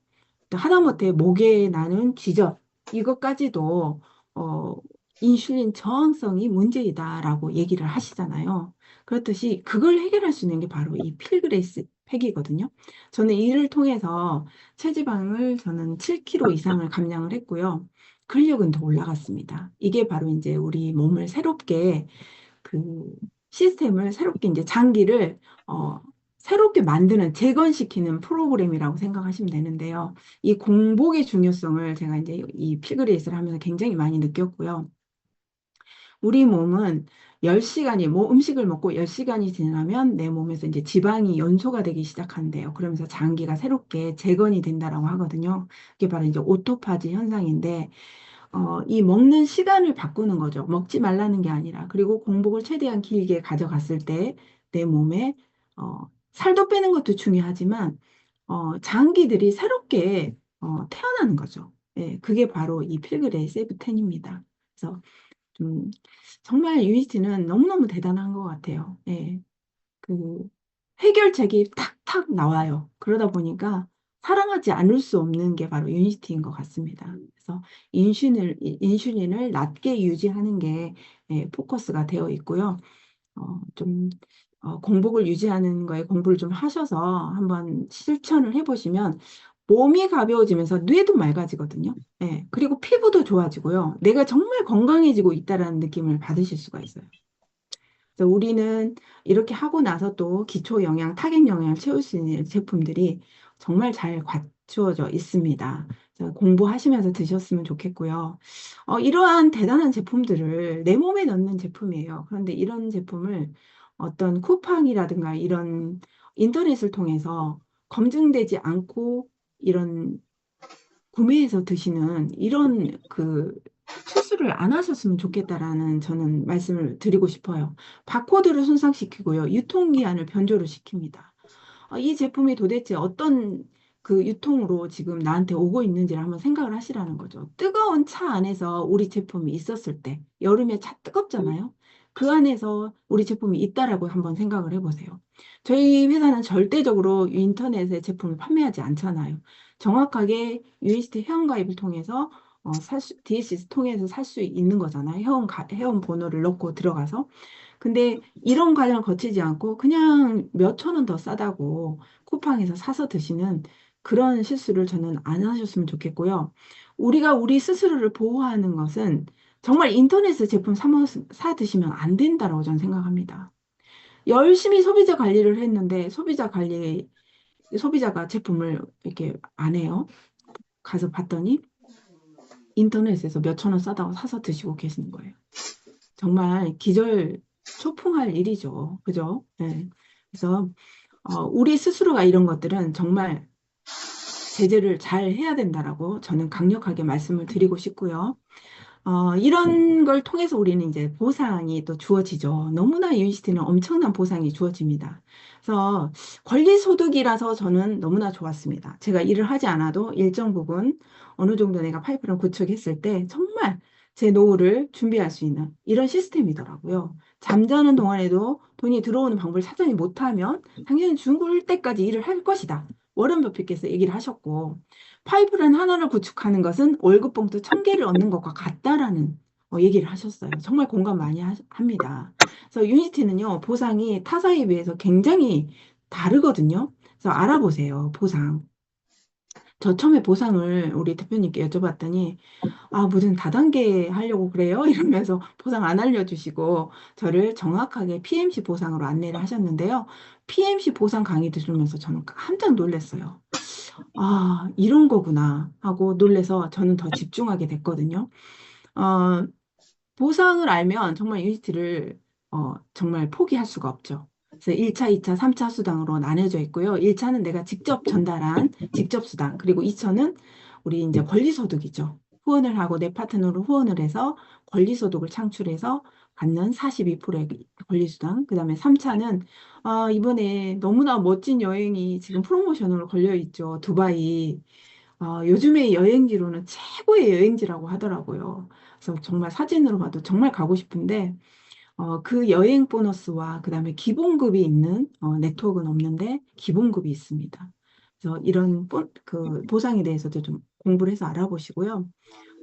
또 하다못해 목에 나는 쥐젓, 이것까지도 어, 인슐린 저항성이 문제이다라고 얘기를 하시잖아요. 그렇듯이 그걸 해결할 수 있는 게 바로 이 필그레이스 팩이거든요. 저는 이를 통해서 체지방을 저는 7kg 이상을 감량을 했고요. 근력은 더 올라갔습니다. 이게 바로 이제 우리 몸을 새롭게 그 시스템을 새롭게 이제 장기를 새롭게 만드는 재건시키는 프로그램이라고 생각하시면 되는데요. 이 공복의 중요성을 제가 이제 이 필그레이스를 하면서 굉장히 많이 느꼈고요. 우리 몸은 10시간이, 뭐 음식을 먹고 10시간이 지나면 내 몸에서 이제 지방이 연소가 되기 시작한대요. 그러면서 장기가 새롭게 재건이 된다라고 하거든요. 그게 바로 이제 오토파지 현상인데, 이 먹는 시간을 바꾸는 거죠. 먹지 말라는 게 아니라. 그리고 공복을 최대한 길게 가져갔을 때 내 몸에, 살도 빼는 것도 중요하지만, 장기들이 새롭게, 태어나는 거죠. 예, 그게 바로 이 필그레이 세브텐입니다. 그래서 좀, 정말 유니티는 너무너무 대단한 것 같아요. 예. 그 해결책이 탁탁 나와요. 그러다 보니까 사랑하지 않을 수 없는 게 바로 유니티인 것 같습니다. 그래서 인슐린을 낮게 유지하는 게 포커스가 되어 있고요. 좀 공복을 유지하는 거에 공부를 좀 하셔서 한번 실천을 해보시면 몸이 가벼워지면서 뇌도 맑아지거든요. 예, 그리고 피부도 좋아지고요. 내가 정말 건강해지고 있다라는 느낌을 받으실 수가 있어요. 그래서 우리는 이렇게 하고 나서 또 기초 영양, 타겟 영양을 채울 수 있는 제품들이 정말 잘 갖추어져 있습니다. 그래서 공부하시면서 드셨으면 좋겠고요. 이러한 대단한 제품들을 내 몸에 넣는 제품이에요. 그런데 이런 제품을 어떤 쿠팡이라든가 이런 인터넷을 통해서 검증되지 않고 이런 구매해서 드시는 이런 실수를 안 하셨으면 좋겠다라는 저는 말씀을 드리고 싶어요. 바코드를 손상시키고요. 유통기한을 변조를 시킵니다. 이 제품이 도대체 어떤 유통으로 지금 나한테 오고 있는지를 한번 생각을 하시라는 거죠. 뜨거운 차 안에서 우리 제품이 있었을 때, 여름에 차 뜨겁잖아요. 그 안에서 우리 제품이 있다라고 한번 생각을 해보세요. 저희 회사는 절대적으로 인터넷에 제품을 판매하지 않잖아요. 정확하게 UHT 회원가입을 통해서 DSC 통해서 살 수 있는 거잖아요. 회원 번호를 넣고 들어가서. 근데 이런 과정을 거치지 않고 그냥 몇 천 원 더 싸다고 쿠팡에서 사서 드시는 그런 실수를 저는 안 하셨으면 좋겠고요. 우리가 우리 스스로를 보호하는 것은 정말 인터넷에서 제품 사 드시면 안 된다라고 저는 생각합니다. 열심히 소비자 관리를 했는데 소비자가 제품을 이렇게 안 해요. 가서 봤더니 인터넷에서 몇 천 원 싸다고 사서 드시고 계시는 거예요. 정말 초풍할 일이죠. 그죠? 네. 그래서 우리 스스로가 이런 것들은 정말 제재를 잘 해야 된다라고 저는 강력하게 말씀을 드리고 싶고요. 이런 걸 통해서 우리는 이제 보상이 또 주어지죠. 너무나 유니시티는 엄청난 보상이 주어집니다. 그래서 권리소득이라서 저는 너무나 좋았습니다. 제가 일을 하지 않아도 일정 부분 어느 정도 내가 파이프를 구축했을 때 정말 제 노후를 준비할 수 있는 이런 시스템이더라고요. 잠자는 동안에도 돈이 들어오는 방법을 찾지 못하면 당연히 죽을 때까지 일을 할 것이다. 워런 버핏께서 얘기를 하셨고 파이프라인 하나를 구축하는 것은 월급 봉투 1,000개를 얻는 것과 같다라는 얘기를 하셨어요. 정말 공감 많이 합니다. 그래서 유니티는요, 보상이 타사에 비해서 굉장히 다르거든요. 그래서 알아보세요, 보상. 저 처음에 보상을 우리 대표님께 여쭤봤더니, 무슨 다단계 하려고 그래요? 이러면서 보상 안 알려주시고, 저를 정확하게 PMC 보상으로 안내를 하셨는데요. PMC 보상 강의 들으면서 저는 깜짝 놀랐어요. 이런 거구나 하고 놀래서 저는 더 집중하게 됐거든요. 어, 보상을 알면 정말 유니티를 정말 포기할 수가 없죠. 그래서 1차, 2차, 3차 수당으로 나눠져 있고요. 1차는 내가 직접 전달한 직접 수당, 그리고 2차는 우리 이제 권리소득이죠. 후원을 하고 내 파트너를 후원을 해서 권리소득을 창출해서 받는 42%의 권리수당. 그다음에 3차는 이번에 너무나 멋진 여행이 지금 프로모션으로 걸려 있죠. 두바이. 요즘에 여행지로는 최고의 여행지라고 하더라고요. 그래서 정말 사진으로 봐도 정말 가고 싶은데 그 여행 보너스와 그다음에 기본급이 있는 네트워크는 없는데 기본급이 있습니다. 그래서 이런 그 보상에 대해서도 좀 공부를 해서 알아보시고요.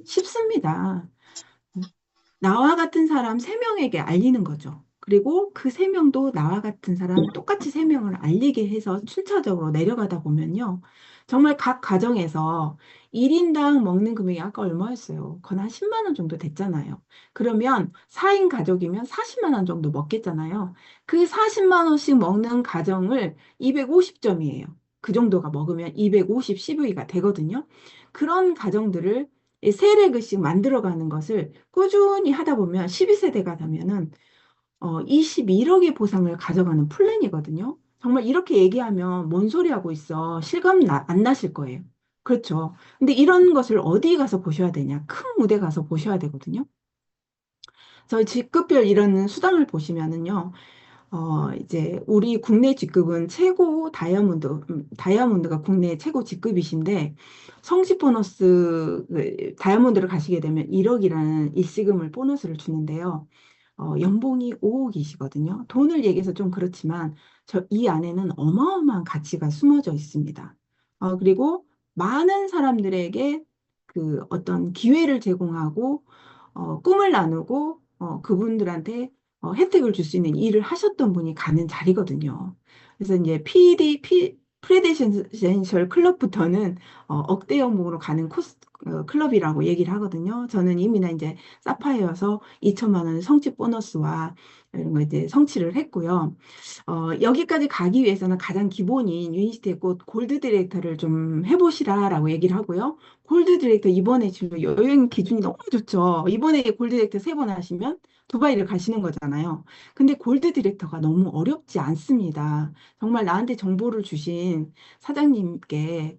쉽습니다. 나와 같은 사람 세명에게 알리는 거죠. 그리고 그 세명도 나와 같은 사람 똑같이 세명을 알리게 해서 순차적으로 내려가다 보면요. 정말 각 가정에서 1인당 먹는 금액이 아까 얼마였어요? 그건 한 10만 원 정도 됐잖아요. 그러면 4인 가족이면 40만 원 정도 먹겠잖아요. 그 40만 원씩 먹는 가정을 250점이에요. 그 정도가 먹으면 250 CV가 되거든요. 그런 가정들을 세레그씩 만들어가는 것을 꾸준히 하다 보면 12세대가 되면은 21억의 보상을 가져가는 플랜이거든요. 정말 이렇게 얘기하면 뭔 소리 하고 있어. 실감 안 나실 거예요. 그렇죠. 근데 이런 것을 어디 가서 보셔야 되냐? 큰 무대 가서 보셔야 되거든요. 저희 직급별 이런 수당을 보시면은요. 이제 우리 국내 직급은 최고 다이아몬드가 국내 최고 직급이신데 성직 보너스 다이아몬드를 가시게 되면 1억이라는 일시금을 보너스를 주는데요. 연봉이 5억이시거든요. 돈을 얘기해서 좀 그렇지만 이 안에는 어마어마한 가치가 숨어져 있습니다. 그리고 많은 사람들에게 그 어떤 기회를 제공하고 꿈을 나누고 그분들한테 혜택을 줄 수 있는 일을 하셨던 분이 가는 자리거든요. 그래서 이제 프레지덴셜 클럽부터는 억대 연봉으로 가는 클럽이라고 얘기를 하거든요. 저는 이미나 이제 사파이어여서 2천만 원 성취 보너스와 이런 거 이제 성취를 했고요. 여기까지 가기 위해서는 가장 기본인 유니스트의 꽃 골드 디렉터를 좀 해보시라라고 얘기를 하고요. 골드 디렉터 이번에 지금 여행 기준이 너무 좋죠. 이번에 골드 디렉터 3번 하시면 두바이를 가시는 거잖아요. 근데 골드 디렉터가 너무 어렵지 않습니다. 정말 나한테 정보를 주신 사장님께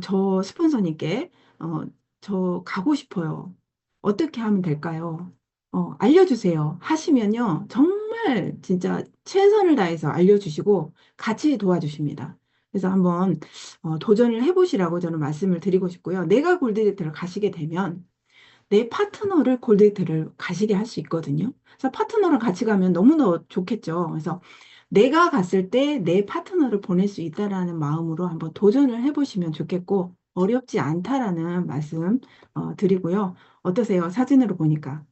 저 스폰서님께, 어, 저 가고 싶어요. 어떻게 하면 될까요? 알려주세요. 하시면요. 정말 진짜 최선을 다해서 알려주시고 같이 도와주십니다. 그래서 한번 도전을 해보시라고 저는 말씀을 드리고 싶고요. 내가 골드게이트를 가시게 되면 내 파트너를 골드게이트를 가시게 할 수 있거든요. 그래서 파트너랑 같이 가면 너무나 좋겠죠. 그래서 내가 갔을 때 내 파트너를 보낼 수 있다라는 마음으로 한번 도전을 해보시면 좋겠고, 어렵지 않다라는 말씀 드리고요. 어떠세요? 사진으로 보니까.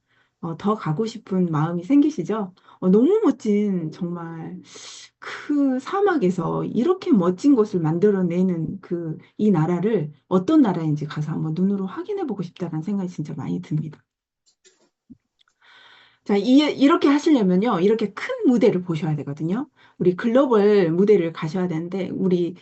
더 가고 싶은 마음이 생기시죠? 너무 멋진, 정말 그 사막에서 이렇게 멋진 곳을 만들어내는 이 나라를 어떤 나라인지 가서 한번 눈으로 확인해 보고 싶다는 생각이 진짜 많이 듭니다. 자, 이렇게 하시려면요, 이렇게 큰 무대를 보셔야 되거든요. 우리 글로벌 무대를 가셔야 되는데, 우리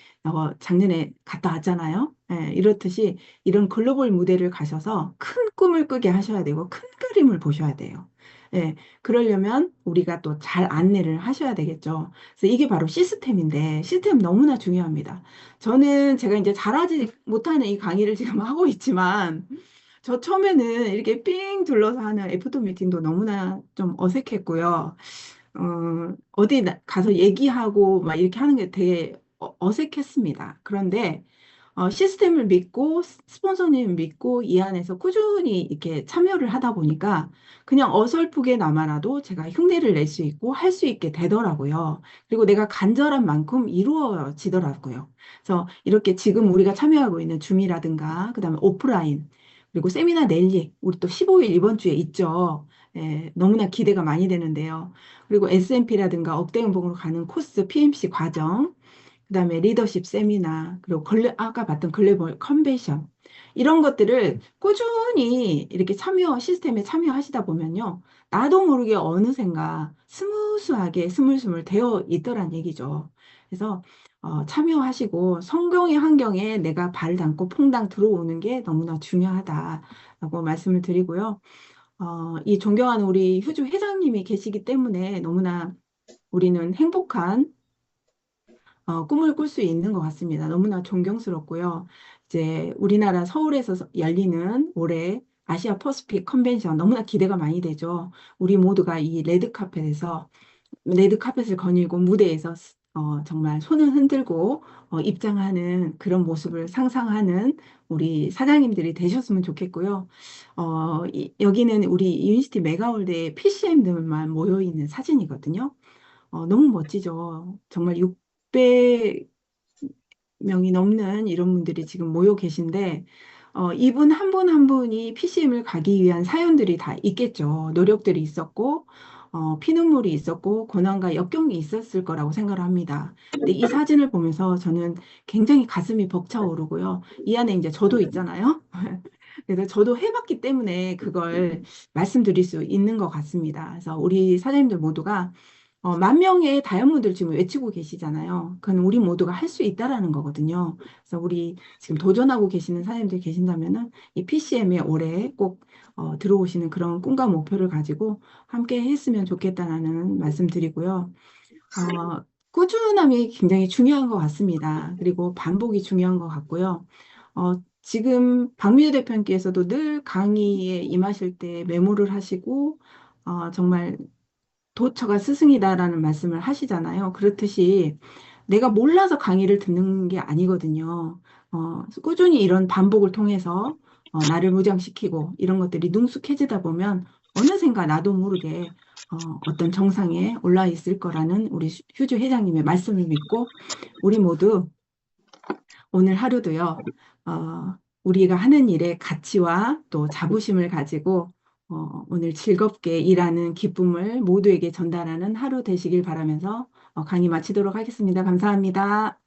작년에 갔다 왔잖아요. 예, 이렇듯이 이런 글로벌 무대를 가셔서 큰 꿈을 꾸게 하셔야 되고, 큰 그림을 보셔야 돼요. 예, 그러려면 우리가 또 잘 안내를 하셔야 되겠죠. 그래서 이게 바로 시스템인데, 시스템 너무나 중요합니다. 저는 제가 이제 잘하지 못하는 이 강의를 지금 하고 있지만, 저 처음에는 이렇게 삥 둘러서 하는 애프터 미팅도 너무나 좀 어색했고요. 어디 가서 얘기하고 막 이렇게 하는 게 되게 어색했습니다. 그런데 시스템을 믿고 스폰서님 믿고 이 안에서 꾸준히 이렇게 참여를 하다 보니까 그냥 어설프게 남아라도 제가 흉내를 낼 수 있고 할 수 있게 되더라고요. 그리고 내가 간절한 만큼 이루어지더라고요. 그래서 이렇게 지금 우리가 참여하고 있는 줌이라든가 그다음에 오프라인 그리고 세미나 넬리 우리 또 15일 이번 주에 있죠. 예, 너무나 기대가 많이 되는데요. 그리고 S&P라든가 억대연봉으로 가는 코스 PMC 과정 그다음에 리더십 세미나, 그리고 아까 봤던 글로벌 컨벤션 이런 것들을 꾸준히 이렇게 시스템에 참여하시다 보면요. 나도 모르게 어느샌가 스무스하게 스물스물 되어 있더란 얘기죠. 그래서 참여하시고 성공의 환경에 내가 발 담고 퐁당 들어오는 게 너무나 중요하다라고 말씀을 드리고요. 이 존경하는 우리 휴주 회장님이 계시기 때문에 너무나 우리는 행복한 꿈을 꿀 수 있는 것 같습니다. 너무나 존경스럽고요. 이제 우리나라 서울에서 열리는 올해 아시아 퍼시픽 컨벤션 너무나 기대가 많이 되죠. 우리 모두가 이 레드카펫을 거닐고 무대에서 정말 손을 흔들고 입장하는 그런 모습을 상상하는 우리 사장님들이 되셨으면 좋겠고요. 여기는 우리 유니시티 메가월드의 PCM들만 모여 있는 사진이거든요. 너무 멋지죠. 정말 600명이 넘는 이런 분들이 지금 모여 계신데, 이분 한 분 한 분이 PCM을 가기 위한 사연들이 다 있겠죠. 노력들이 있었고, 피눈물이 있었고, 고난과 역경이 있었을 거라고 생각을 합니다. 근데 이 사진을 보면서 저는 굉장히 가슴이 벅차오르고요. 이 안에 이제 저도 있잖아요. 그래서 저도 해봤기 때문에 그걸 말씀드릴 수 있는 것 같습니다. 그래서 우리 사장님들 모두가 10,000명의 다이아몬드를 지금 외치고 계시잖아요. 그건 우리 모두가 할 수 있다라는 거거든요. 그래서 우리 지금 도전하고 계시는 사장님들 계신다면은 이 PCM에 올해 꼭 들어오시는 그런 꿈과 목표를 가지고 함께 했으면 좋겠다라는 말씀 드리고요. 꾸준함이 굉장히 중요한 것 같습니다. 그리고 반복이 중요한 것 같고요. 지금 박미주 대표님께서도 늘 강의에 임하실 때 메모를 하시고, 정말 도처가 스승이다라는 말씀을 하시잖아요. 그렇듯이 내가 몰라서 강의를 듣는 게 아니거든요. 꾸준히 이런 반복을 통해서 나를 무장시키고 이런 것들이 능숙해지다 보면 어느샌가 나도 모르게 어떤 정상에 올라 있을 거라는 우리 휴주 회장님의 말씀을 믿고 우리 모두 오늘 하루도요, 우리가 하는 일에 가치와 또 자부심을 가지고 오늘 즐겁게 일하는 기쁨을 모두에게 전달하는 하루 되시길 바라면서 강의 마치도록 하겠습니다. 감사합니다.